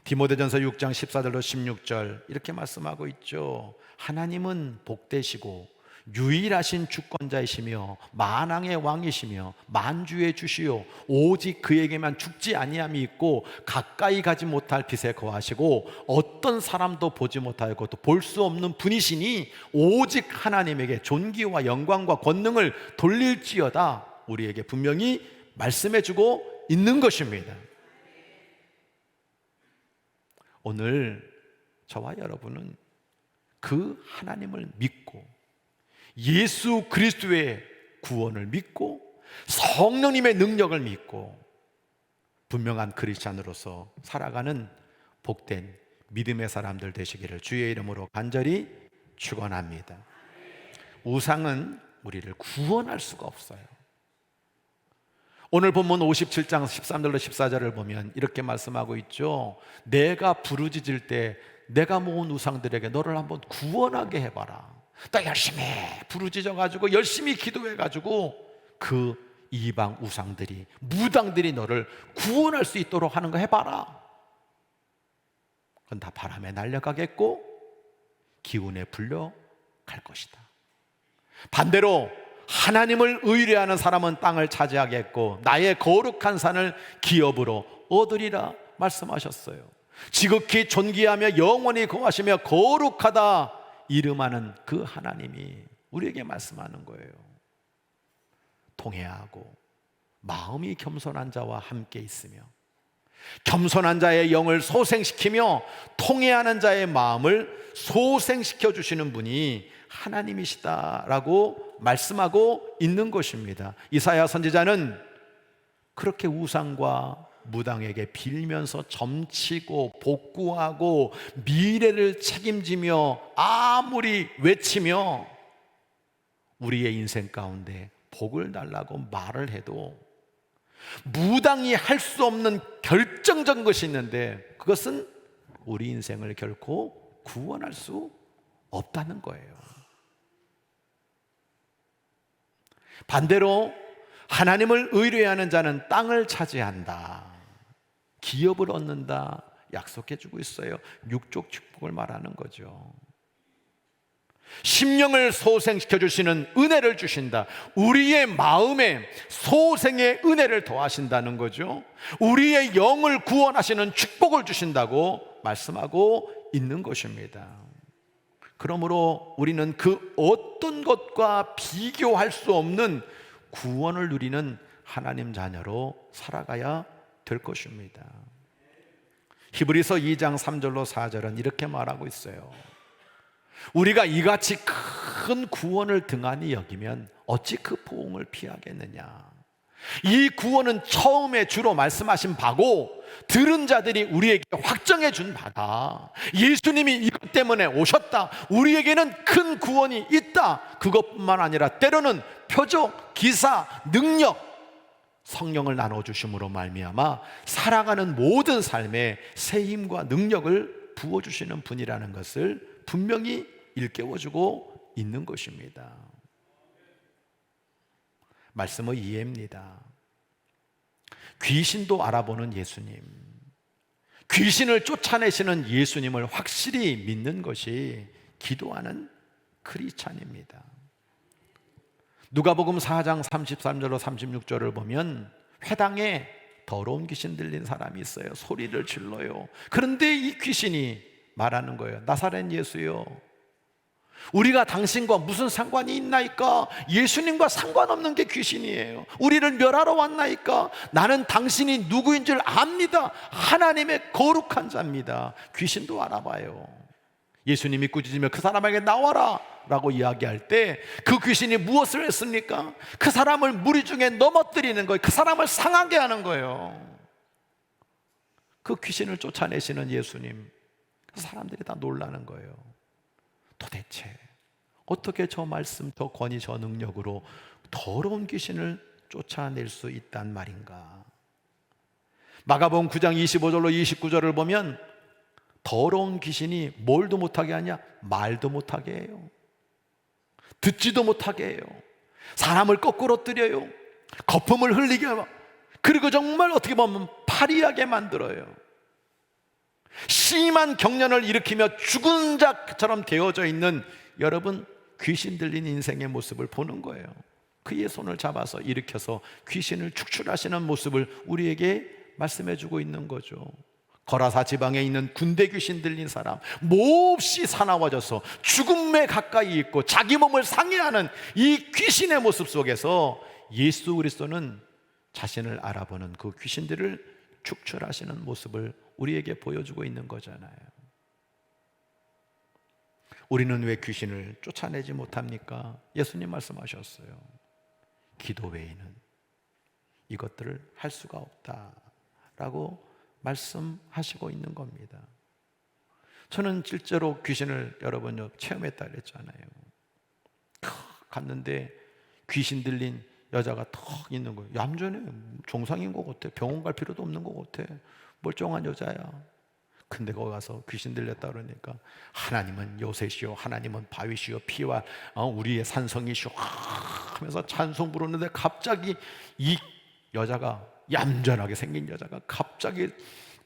디모데전서 6장 14절로 16절 이렇게 말씀하고 있죠. 하나님은 복되시고 유일하신 주권자이시며 만왕의 왕이시며 만주의 주시요 오직 그에게만 죽지 아니함이 있고 가까이 가지 못할 빛에 거하시고 어떤 사람도 보지 못하고 또 볼 수 없는 분이시니 오직 하나님에게 존귀와 영광과 권능을 돌릴지어다 우리에게 분명히 말씀해 주고 있는 것입니다. 오늘 저와 여러분은 그 하나님을 믿고 예수 그리스도의 구원을 믿고 성령님의 능력을 믿고 분명한 크리스찬으로서 살아가는 복된 믿음의 사람들 되시기를 주의 이름으로 간절히 축원합니다. 우상은 우리를 구원할 수가 없어요. 오늘 본문 57장 13절로 14절을 보면 이렇게 말씀하고 있죠. 내가 부르짖을 때 내가 모은 우상들에게 너를 한번 구원하게 해봐라. 나 열심히 부르짖어가지고 열심히 기도해가지고 그 이방 우상들이, 무당들이 너를 구원할 수 있도록 하는 거 해봐라. 그건 다 바람에 날려가겠고 기운에 불려갈 것이다. 반대로 하나님을 의뢰하는 사람은 땅을 차지하겠고 나의 거룩한 산을 기업으로 얻으리라 말씀하셨어요. 지극히 존귀하며 영원히 거하시며 거룩하다 이름하는 그 하나님이 우리에게 말씀하는 거예요. 통회하고 마음이 겸손한 자와 함께 있으며 겸손한 자의 영을 소생시키며 통회하는 자의 마음을 소생시켜 주시는 분이 하나님이시다라고 말씀하고 있는 것입니다. 이사야 선지자는 그렇게 우상과 무당에게 빌면서 점치고 복구하고 미래를 책임지며 아무리 외치며 우리의 인생 가운데 복을 달라고 말을 해도 무당이 할 수 없는 결정적인 것이 있는데 그것은 우리 인생을 결코 구원할 수 없다는 거예요. 반대로 하나님을 의뢰하는 자는 땅을 차지한다, 기업을 얻는다 약속해주고 있어요. 육적 축복을 말하는 거죠. 심령을 소생시켜 주시는 은혜를 주신다. 우리의 마음에 소생의 은혜를 더하신다는 거죠. 우리의 영을 구원하시는 축복을 주신다고 말씀하고 있는 것입니다. 그러므로 우리는 그 어떤 것과 비교할 수 없는 구원을 누리는 하나님 자녀로 살아가야 될 것입니다. 히브리서 2장 3절로 4절은 이렇게 말하고 있어요. 우리가 이같이 큰 구원을 등한히 여기면 어찌 그 포옹을 피하겠느냐. 이 구원은 처음에 주로 말씀하신 바고 들은 자들이 우리에게 확정해 준 바다. 예수님이 이것 때문에 오셨다, 우리에게는 큰 구원이 있다. 그것뿐만 아니라 때로는 표적, 기사, 능력, 성령을 나눠주심으로 말미암아 살아가는 모든 삶에 새 힘과 능력을 부어주시는 분이라는 것을 분명히 일깨워주고 있는 것입니다. 말씀의 이해입니다. 귀신도 알아보는 예수님, 귀신을 쫓아내시는 예수님을 확실히 믿는 것이 기도하는 크리스찬입니다. 누가복음 4장 33절로 36절을 보면 회당에 더러운 귀신 들린 사람이 있어요. 소리를 질러요. 그런데 이 귀신이 말하는 거예요. 나사렛 예수요, 우리가 당신과 무슨 상관이 있나이까? 예수님과 상관없는 게 귀신이에요. 우리를 멸하러 왔나이까? 나는 당신이 누구인 줄 압니다. 하나님의 거룩한 자입니다. 귀신도 알아봐요. 예수님이 꾸짖으며 그 사람에게 나와라 라고 이야기할 때 그 귀신이 무엇을 했습니까? 그 사람을 무리 중에 넘어뜨리는 거예요. 그 사람을 상하게 하는 거예요. 그 귀신을 쫓아내시는 예수님, 그 사람들이 다 놀라는 거예요. 도대체 어떻게 저 말씀, 저 권위, 저 능력으로 더러운 귀신을 쫓아낼 수 있단 말인가? 마가복음 9장 25절로 29절을 보면 더러운 귀신이 뭘도 못하게 하냐? 말도 못하게 해요. 듣지도 못하게 해요. 사람을 거꾸로 뜨려요. 거품을 흘리게 하고, 그리고 정말 어떻게 보면 파리하게 만들어요. 심한 경련을 일으키며 죽은 자처럼 되어져 있는 여러분, 귀신 들린 인생의 모습을 보는 거예요. 그의 손을 잡아서 일으켜서 귀신을 축출하시는 모습을 우리에게 말씀해 주고 있는 거죠. 거라사 지방에 있는 군대 귀신 들린 사람, 몹시 사나워져서 죽음에 가까이 있고 자기 몸을 상해하는 이 귀신의 모습 속에서 예수 그리스도는 자신을 알아보는 그 귀신들을 축출하시는 모습을 우리에게 보여주고 있는 거잖아요. 우리는 왜 귀신을 쫓아내지 못합니까? 예수님 말씀하셨어요. 기도 외에는 이것들을 할 수가 없다라고 말씀하시고 있는 겁니다. 저는 실제로 귀신을 여러 번 체험했다 그랬잖아요. 갔는데 귀신 들린 여자가 턱 있는 거예요. 얌전해, 정상인 것 같아. 병원 갈 필요도 없는 것 같아. 멀쩡한 여자야. 근데 거기 가서 귀신 들렸다 그러니까 하나님은 요새시오, 하나님은 바위시오, 피와 우리의 산성이시오 하면서 찬송 부르는데 갑자기 이 여자가, 얌전하게 생긴 여자가 갑자기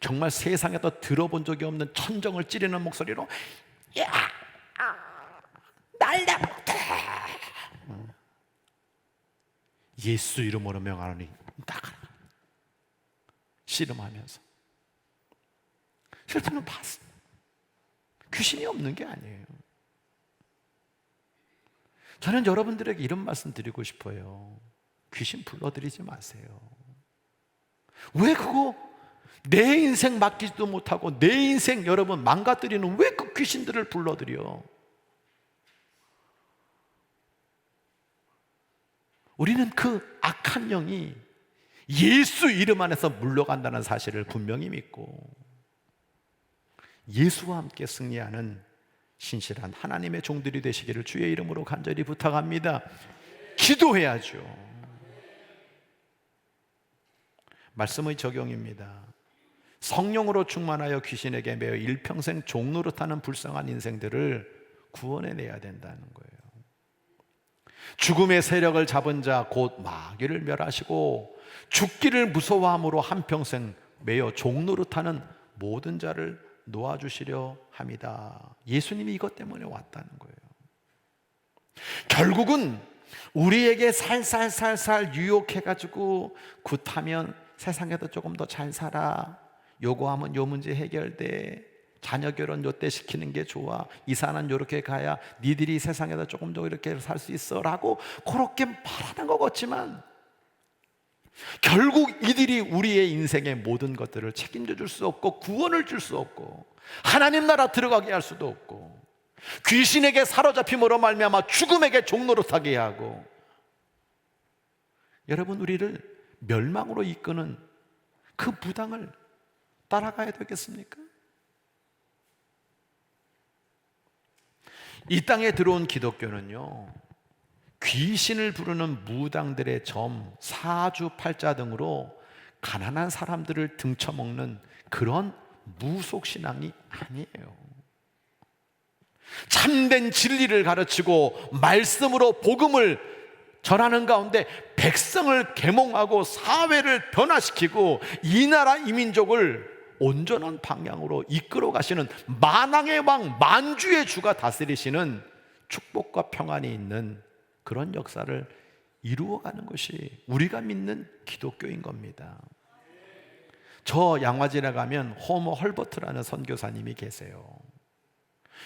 정말 세상에 더 들어본 적이 없는 천정을 찌르는 목소리로 야, 날려 예수 이름으로 명하노니 나가라, 씨름하면서. 실제로 봤어. 귀신이 없는 게 아니에요. 저는 여러분들에게 이런 말씀 드리고 싶어요. 귀신 불러들이지 마세요. 왜 그거 내 인생 맡기지도 못하고 내 인생 여러분 망가뜨리는 왜 그 귀신들을 불러들여? 우리는 그 악한 영이 예수 이름 안에서 물러간다는 사실을 분명히 믿고 예수와 함께 승리하는 신실한 하나님의 종들이 되시기를 주의 이름으로 간절히 부탁합니다. 기도해야죠. 말씀의 적용입니다. 성령으로 충만하여 귀신에게 매여 일평생 종노릇하는 불쌍한 인생들을 구원해내야 된다는 거예요. 죽음의 세력을 잡은 자 곧 마귀를 멸하시고 죽기를 무서워함으로 한평생 매여 종노릇하는 모든 자를 놓아주시려 합니다. 예수님이 이것 때문에 왔다는 거예요. 결국은 우리에게 살살살살 유혹해가지고 굿하면 세상에도 조금 더 잘 살아, 요거하면 요 문제 해결돼, 자녀 결혼 요때 시키는 게 좋아, 이사는 요렇게 가야 니들이 세상에다 조금 더 이렇게 살 수 있어 라고 그렇게 말하는 것 같지만 결국 이들이 우리의 인생의 모든 것들을 책임져 줄 수 없고 구원을 줄 수 없고 하나님 나라 들어가게 할 수도 없고 귀신에게 사로잡힘으로 말미암아 죽음에게 종노릇하게 하고, 여러분 우리를 멸망으로 이끄는 그 무당을 따라가야 되겠습니까? 이 땅에 들어온 기독교는요, 귀신을 부르는 무당들의 점, 사주팔자 등으로 가난한 사람들을 등쳐먹는 그런 무속신앙이 아니에요. 참된 진리를 가르치고 말씀으로 복음을 전하는 가운데 백성을 계몽하고 사회를 변화시키고 이 나라 이 민족을 온전한 방향으로 이끌어 가시는 만왕의 왕 만주의 주가 다스리시는 축복과 평안이 있는 그런 역사를 이루어가는 것이 우리가 믿는 기독교인 겁니다. 저 양화진에 가면 호모 헐버트라는 선교사님이 계세요.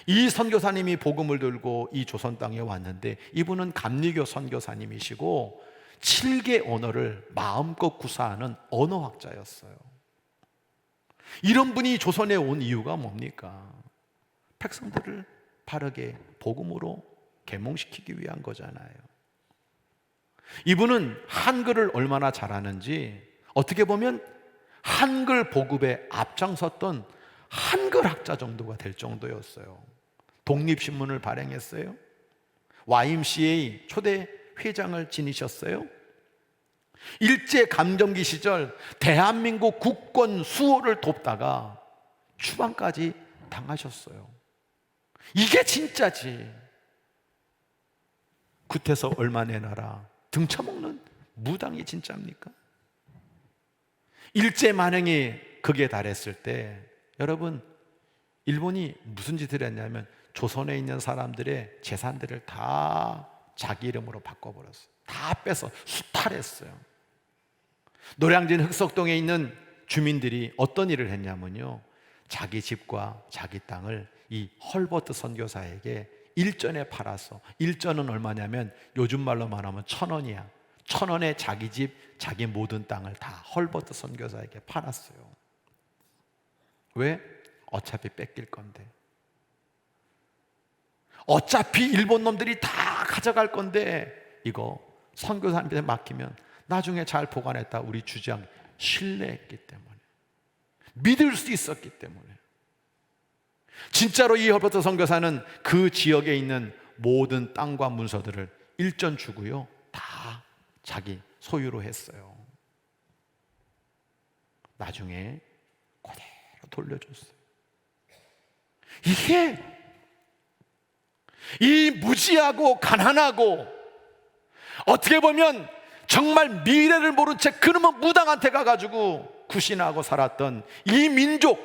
이 선교사님이 복음을 들고 이 조선 땅에 왔는데 이분은 감리교 선교사님이시고 7개 언어를 마음껏 구사하는 언어학자였어요. 이런 분이 조선에 온 이유가 뭡니까? 백성들을 바르게 복음으로 계몽시키기 위한 거잖아요. 이분은 한글을 얼마나 잘하는지 어떻게 보면 한글 보급에 앞장섰던 한글학자 정도가 될 정도였어요. 독립신문을 발행했어요. YMCA 초대 회장을 지니셨어요. 일제감정기 시절 대한민국 국권 수호를 돕다가 추방까지 당하셨어요. 이게 진짜지. 굿해서 얼마 내놔라 등쳐먹는 무당이 진짜입니까? 일제 만행이 극에 달했을 때 여러분, 일본이 무슨 짓을 했냐면 조선에 있는 사람들의 재산들을 다 자기 이름으로 바꿔버렸어요. 다 빼서 수탈했어요. 노량진 흑석동에 있는 주민들이 어떤 일을 했냐면요, 자기 집과 자기 땅을 이 헐버트 선교사에게 일전에 팔아서, 일전은 얼마냐면 요즘 말로 말하면 1,000원이야. 1,000원에 자기 집, 자기 모든 땅을 다 헐버트 선교사에게 팔았어요. 왜? 어차피 뺏길 건데, 어차피 일본 놈들이 다 가져갈 건데 이거 선교사님한테 맡기면 나중에 잘 보관했다 우리 주장 신뢰했기 때문에, 믿을 수 있었기 때문에. 진짜로 이 헐버트 선교사는 그 지역에 있는 모든 땅과 문서들을 일전 주고요, 다 자기 소유로 했어요. 나중에 그대로 돌려줬어요. 이게 이 무지하고 가난하고 어떻게 보면 정말 미래를 모른 채 그놈의 무당한테 가가지고 구신하고 살았던 이 민족,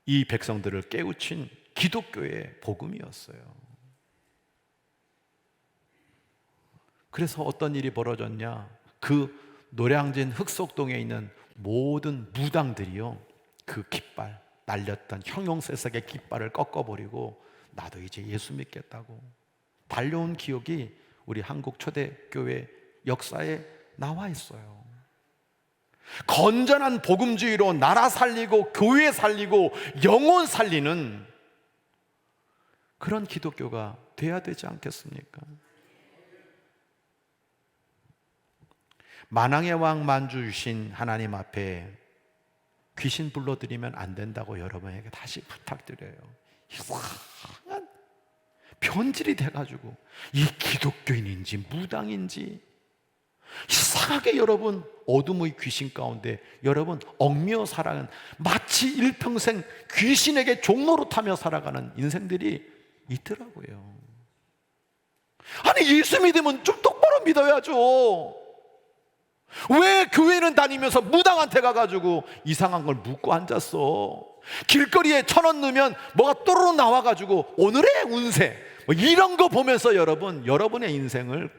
이 백성들을 깨우친 기독교의 복음이었어요. 그래서 어떤 일이 벌어졌냐, 그 노량진 흑석동에 있는 모든 무당들이요, 그 깃발, 날렸던 형용세석의 깃발을 꺾어버리고 나도 이제 예수 믿겠다고 달려온 기억이 우리 한국 초대교회 역사에 나와 있어요. 건전한 복음주의로 나라 살리고 교회 살리고 영혼 살리는 그런 기독교가 돼야 되지 않겠습니까? 만왕의 왕 만주이신 하나님 앞에 귀신 불러들이면 안 된다고 여러분에게 다시 부탁드려요. 이상한 변질이 돼가지고 이 기독교인인지 무당인지 이상하게 여러분, 어둠의 귀신 가운데 여러분 얽매여 살아가는, 마치 일평생 귀신에게 종노릇하며 살아가는 인생들이 있더라고요. 아니, 예수 믿으면 좀 똑바로 믿어야죠. 왜 교회는 다니면서 무당한테 가가지고 이상한 걸 묻고 앉았어? 길거리에 1,000원 넣으면 뭐가 또르르 나와가지고 오늘의 운세 뭐 이런 거 보면서 여러분의 인생을,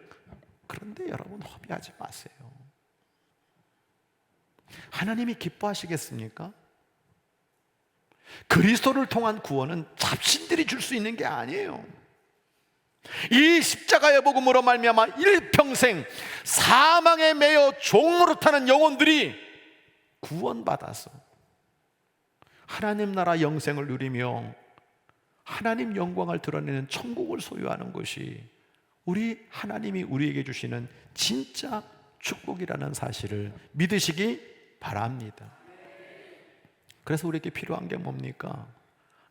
그런데 여러분 허비하지 마세요. 하나님이 기뻐하시겠습니까? 그리스도를 통한 구원은 잡신들이 줄 수 있는 게 아니에요. 이 십자가의 복음으로 말미암아 일평생 사망에 매여 종노릇하는 영혼들이 구원받아서 하나님 나라 영생을 누리며 하나님 영광을 드러내는 천국을 소유하는 것이 우리 하나님이 우리에게 주시는 진짜 축복이라는 사실을 믿으시기 바랍니다. 그래서 우리에게 필요한 게 뭡니까?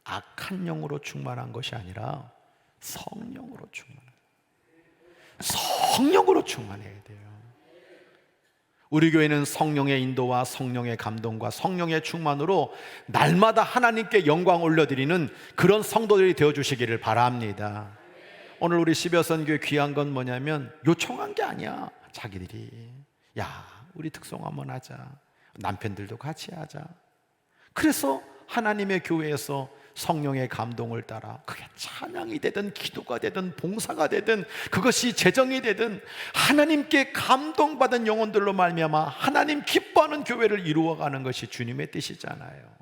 악한 영으로 충만한 것이 아니라 성령으로 성령으로 충만해야 돼요. 우리 교회는 성령의 인도와 성령의 감동과 성령의 충만으로 날마다 하나님께 영광 올려드리는 그런 성도들이 되어주시기를 바랍니다. 오늘 우리 시벼선교회 귀한 건 뭐냐면 요청한 게 아니야. 자기들이 야, 우리 특송 한번 하자, 남편들도 같이 하자. 그래서 하나님의 교회에서 성령의 감동을 따라, 그게 찬양이 되든 기도가 되든 봉사가 되든 그것이 재정이 되든 하나님께 감동받은 영혼들로 말미암아 하나님 기뻐하는 교회를 이루어가는 것이 주님의 뜻이잖아요.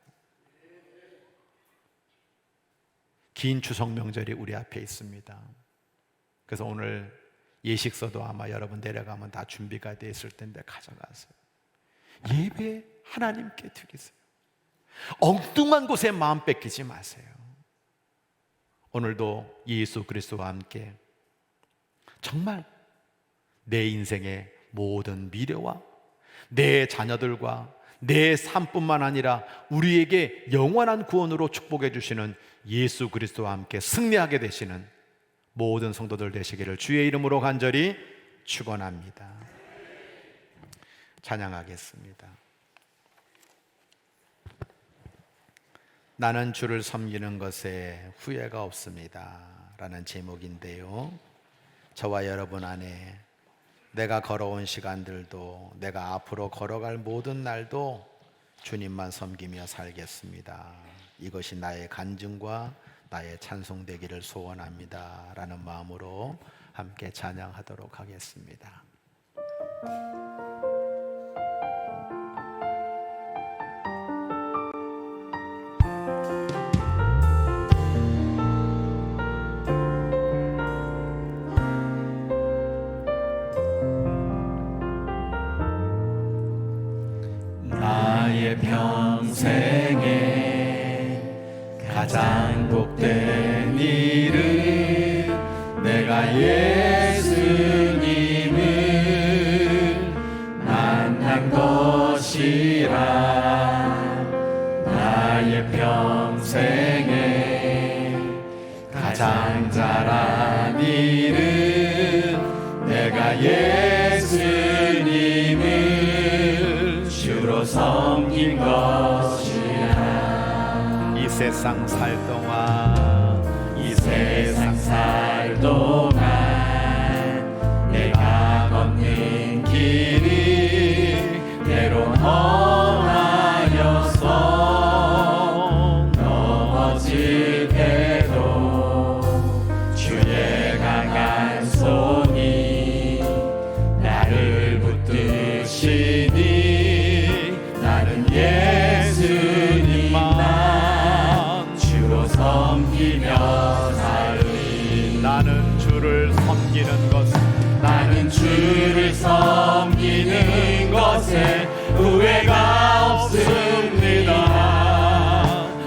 긴 추석 명절이 우리 앞에 있습니다. 그래서 오늘 예식서도 아마 여러분 내려가면 다 준비가 되어 있을 텐데 가져가세요. 예배 하나님께 드리세요. 엉뚱한 곳에 마음 뺏기지 마세요. 오늘도 예수 그리스도와 함께 정말 내 인생의 모든 미래와 내 자녀들과 내 삶뿐만 아니라 우리에게 영원한 구원으로 축복해 주시는 예수 그리스도와 함께 승리하게 되시는 모든 성도들 되시기를 주의 이름으로 간절히 축원합니다. 찬양하겠습니다. 나는 주를 섬기는 것에 후회가 없습니다 라는 제목인데요, 저와 여러분 안에 내가 걸어온 시간들도, 내가 앞으로 걸어갈 모든 날도 주님만 섬기며 살겠습니다, 이것이 나의 간증과 나의 찬송 되기를 소원합니다 라는 마음으로 함께 찬양하도록 하겠습니다. 나의 평생에 가장 복된 일은 내가 예수님을 만난 것이라. 나의 평생에 가장 잘한 일은 내가 예수님을 주로 섬긴 것이라. 이 세상 살 동안, 이 세상 살 동안 내가 걷는 길이 때론 험하여서 넘어질 때도 주의 강한 손이 나를 붙드시니 나는 예수님만 주로 섬기며 살리. 나는 주를 섬기는 것, 나는 주를 섬기는 것에 후회가 없습니다.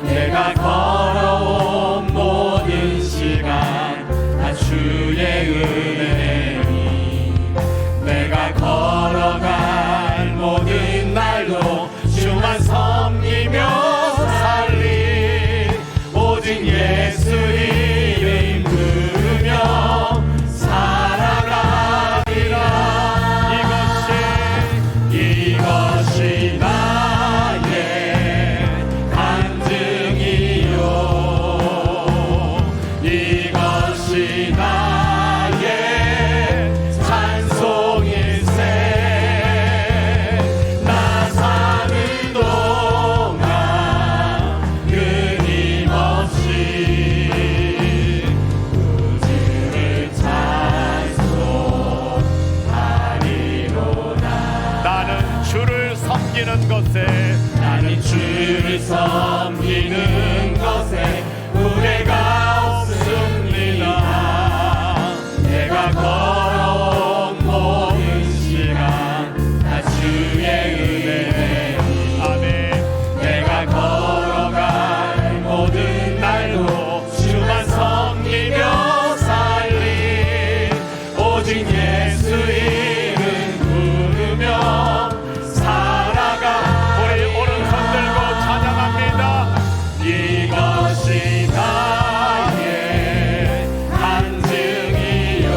내가 걸어온 모든 시간 다 주의 은혜니, 내가 걸어갈 모든 날도 주만 섬기며 살리. 오직 예수 이름 부르며 살아가리라. 이것이 나의 찬송일세. 나 사는 동안 끊임없이 주를 찬송하리로다. 나는 주를 섬기는 것에 후회가 없습니다. 내가 걸어온 모든 시간 다 주의 은혜니. 아멘. 내가 걸어갈 모든 날도 주만 섬기며 살리. 오직 예수 이름 부르며 살아가. 우리 오른손 들고 찬양합니다. 이것이 나의 간증이요,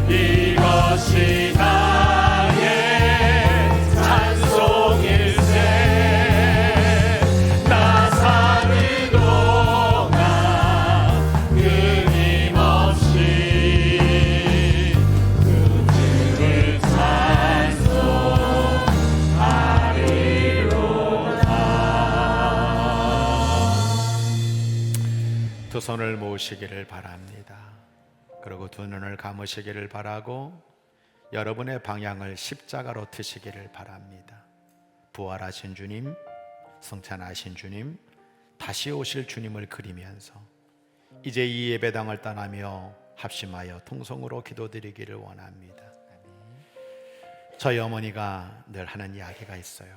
이것이 나의 찬송일세. 나 사는 동안 끊임없이 그 주를 두 손을 모으시기를 바랍니다. 그리고 두 눈을 감으시기를 바라고 여러분의 방향을 십자가로 트시기를 바랍니다. 부활하신 주님, 성찬하신 주님, 다시 오실 주님을 그리면서 이제 이 예배당을 떠나며 합심하여 통성으로 기도드리기를 원합니다. 저희 어머니가 늘 하는 이야기가 있어요.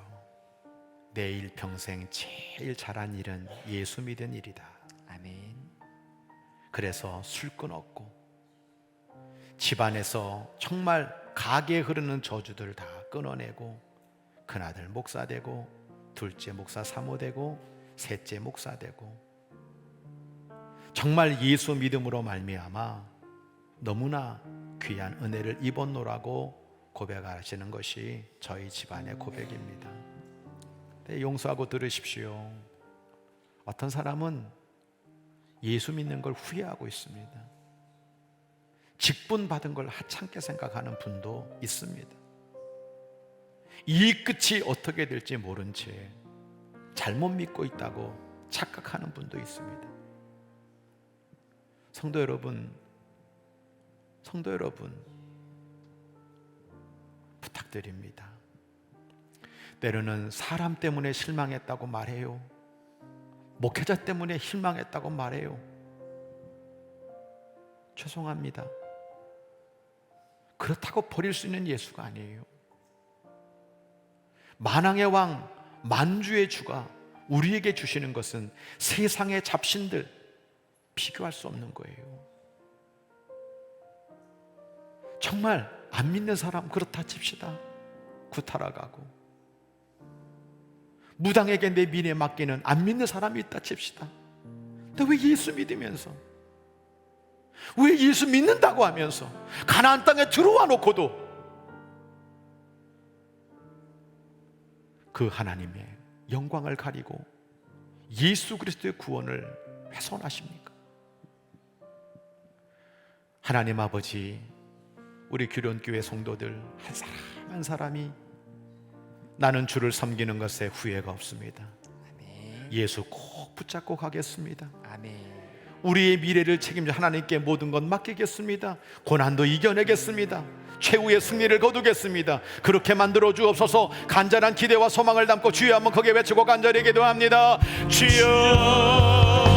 내 일평생 제일 잘한 일은 예수 믿은 일이다. 아멘. 그래서 술 끊었고 집안에서 정말 가게에 흐르는 저주들 다 끊어내고 큰아들 목사 되고 둘째 목사 사모 되고 셋째 목사 되고 정말 예수 믿음으로 말미암아 너무나 귀한 은혜를 입었노라고 고백하시는 것이 저희 집안의 고백입니다. 네, 용서하고 들으십시오. 어떤 사람은 예수 믿는 걸 후회하고 있습니다. 직분 받은 걸 하찮게 생각하는 분도 있습니다. 이 끝이 어떻게 될지 모른 채 잘못 믿고 있다고 착각하는 분도 있습니다. 성도 여러분, 부탁드립니다. 때로는 사람 때문에 실망했다고 말해요. 목회자 때문에 실망했다고 말해요. 죄송합니다. 그렇다고 버릴 수 있는 예수가 아니에요. 만왕의 왕, 만주의 주가 우리에게 주시는 것은 세상의 잡신들 비교할 수 없는 거예요. 정말 안 믿는 사람 그렇다 칩시다. 구타라가고 무당에게 내 미래 맡기는 안 믿는 사람이 있다 칩시다. 근데 왜 예수 믿으면서, 왜 예수 믿는다고 하면서 가나안 땅에 들어와 놓고도 그 하나님의 영광을 가리고 예수 그리스도의 구원을 훼손하십니까? 하나님 아버지, 우리 규련교회 성도들 한 사람 한 사람이 나는 주를 섬기는 것에 후회가 없습니다. 아멘. 예수 꼭 붙잡고 가겠습니다. 아멘. 우리의 미래를 책임져 하나님께 모든 것 맡기겠습니다. 고난도 이겨내겠습니다. 최후의 승리를 거두겠습니다. 그렇게 만들어 주옵소서. 간절한 기대와 소망을 담고 주여 한번 크게 외치고 간절히 기도합니다. 주여.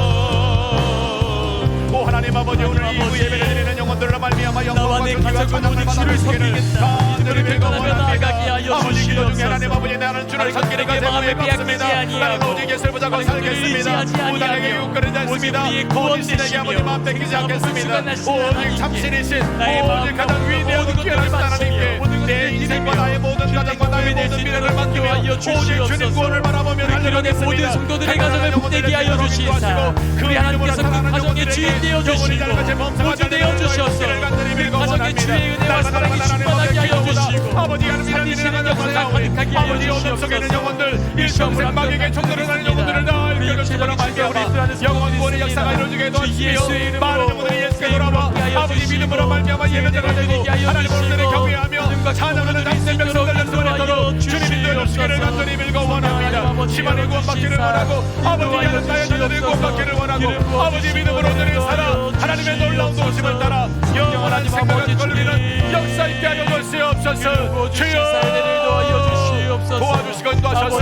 오 하나님 아버지, 오늘 이후 예배를 드리는 영혼들로 말미암아 영광과 존귀와 찬양을 받는 주를 간절히 빌고원합니다. 아버지, 기도 중에 하나님 아버지, 나는 주를 섬기는 것에 후회가 없습니다. 나는 오직 예수를 붙잡고 살겠습니다. 무당에게 육그러지 않습니다. 오직 신에게 아버지 마음 뺏기지 않겠습니다. 오직 참신이신, 오직 가장 위대하고 귀하신 하나님께 내 인생과 나의 모든 가정과 나의 모든 미래를 맡기며 오직 주님 구원을 바라보며 달려가겠습니다. 모든 성도들의 가정을 복되게 하여 주시사 우리 하나님께서 그 가정의 주인 되어 주시고 보좌 되어 주셔서 그 가정의 주의 은혜와 사랑이 충만하게 하여 주시고 아버지 하나님 이는 감사하오니 아버지 어둠 속에 있는 영혼들 일평생 마귀에게 총돌아가는 영혼들을 다 일깨워주시고 말미암아 영원 구원의 역사가 이루어지게 도와주시며 많은 영혼들이 예수께 돌아와 아버지 믿음으로 말미암아 예배자가 되고 하나님 오늘을 경외하며 찬양하는 당신의 백성들 연수원에 주님 인도해주시기를 간절히 빌고 원합니다. 시간의 구원받기를 원하고 아버지 하는 나의 자녀들이 구원받기를 원하고 아버지 믿음으로 오늘을 살아 하나님의 놀라운 도우심을 따라 영원한 생명을 걸리는 역사 있게 하여 주시옵소서. 주여 도와주시고 인도하셔서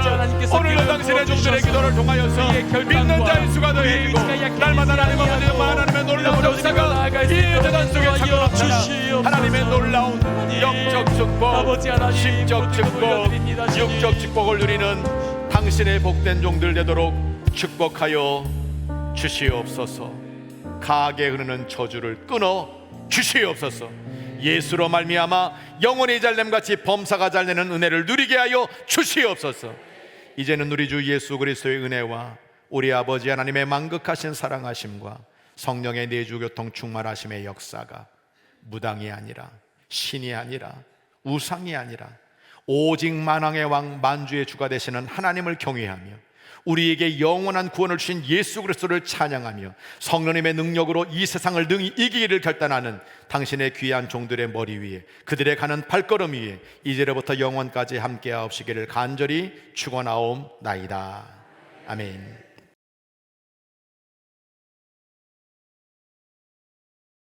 오늘도 당신의 종들의 기도를 통하여서 믿는 자의 수가 더해지고 날마다 하나님 아버지의 하나님의 놀라운 역사가 이 재단 속에 차고 나타나 하나님의 놀라운 영적 축복, 심적 축복, 육적 축복을 누리는 당신의 복된 종들 되도록 축복하여 주시옵소서. 강하게 흐르는 저주를 끊어 주시옵소서. 예수로 말미암아 영혼이 잘됨같이 범사가 잘되는 은혜를 누리게 하여 주시옵소서. 이제는 우리 주 예수 그리스도의 은혜와 우리 아버지 하나님의 만극하신 사랑하심과 성령의 내주교통 충만하심의 역사가 무당이 아니라 신이 아니라 우상이 아니라 오직 만왕의 왕 만주의 주가 되시는 하나님을 경외하며 우리에게 영원한 구원을 주신 예수 그리스도를 찬양하며 성령님의 능력으로 이 세상을 능히 이기기를 결단하는 당신의 귀한 종들의 머리 위에 그들의 가는 발걸음 위에 이제로부터 영원까지 함께하옵시기를 간절히 축원하옵나이다. 아멘.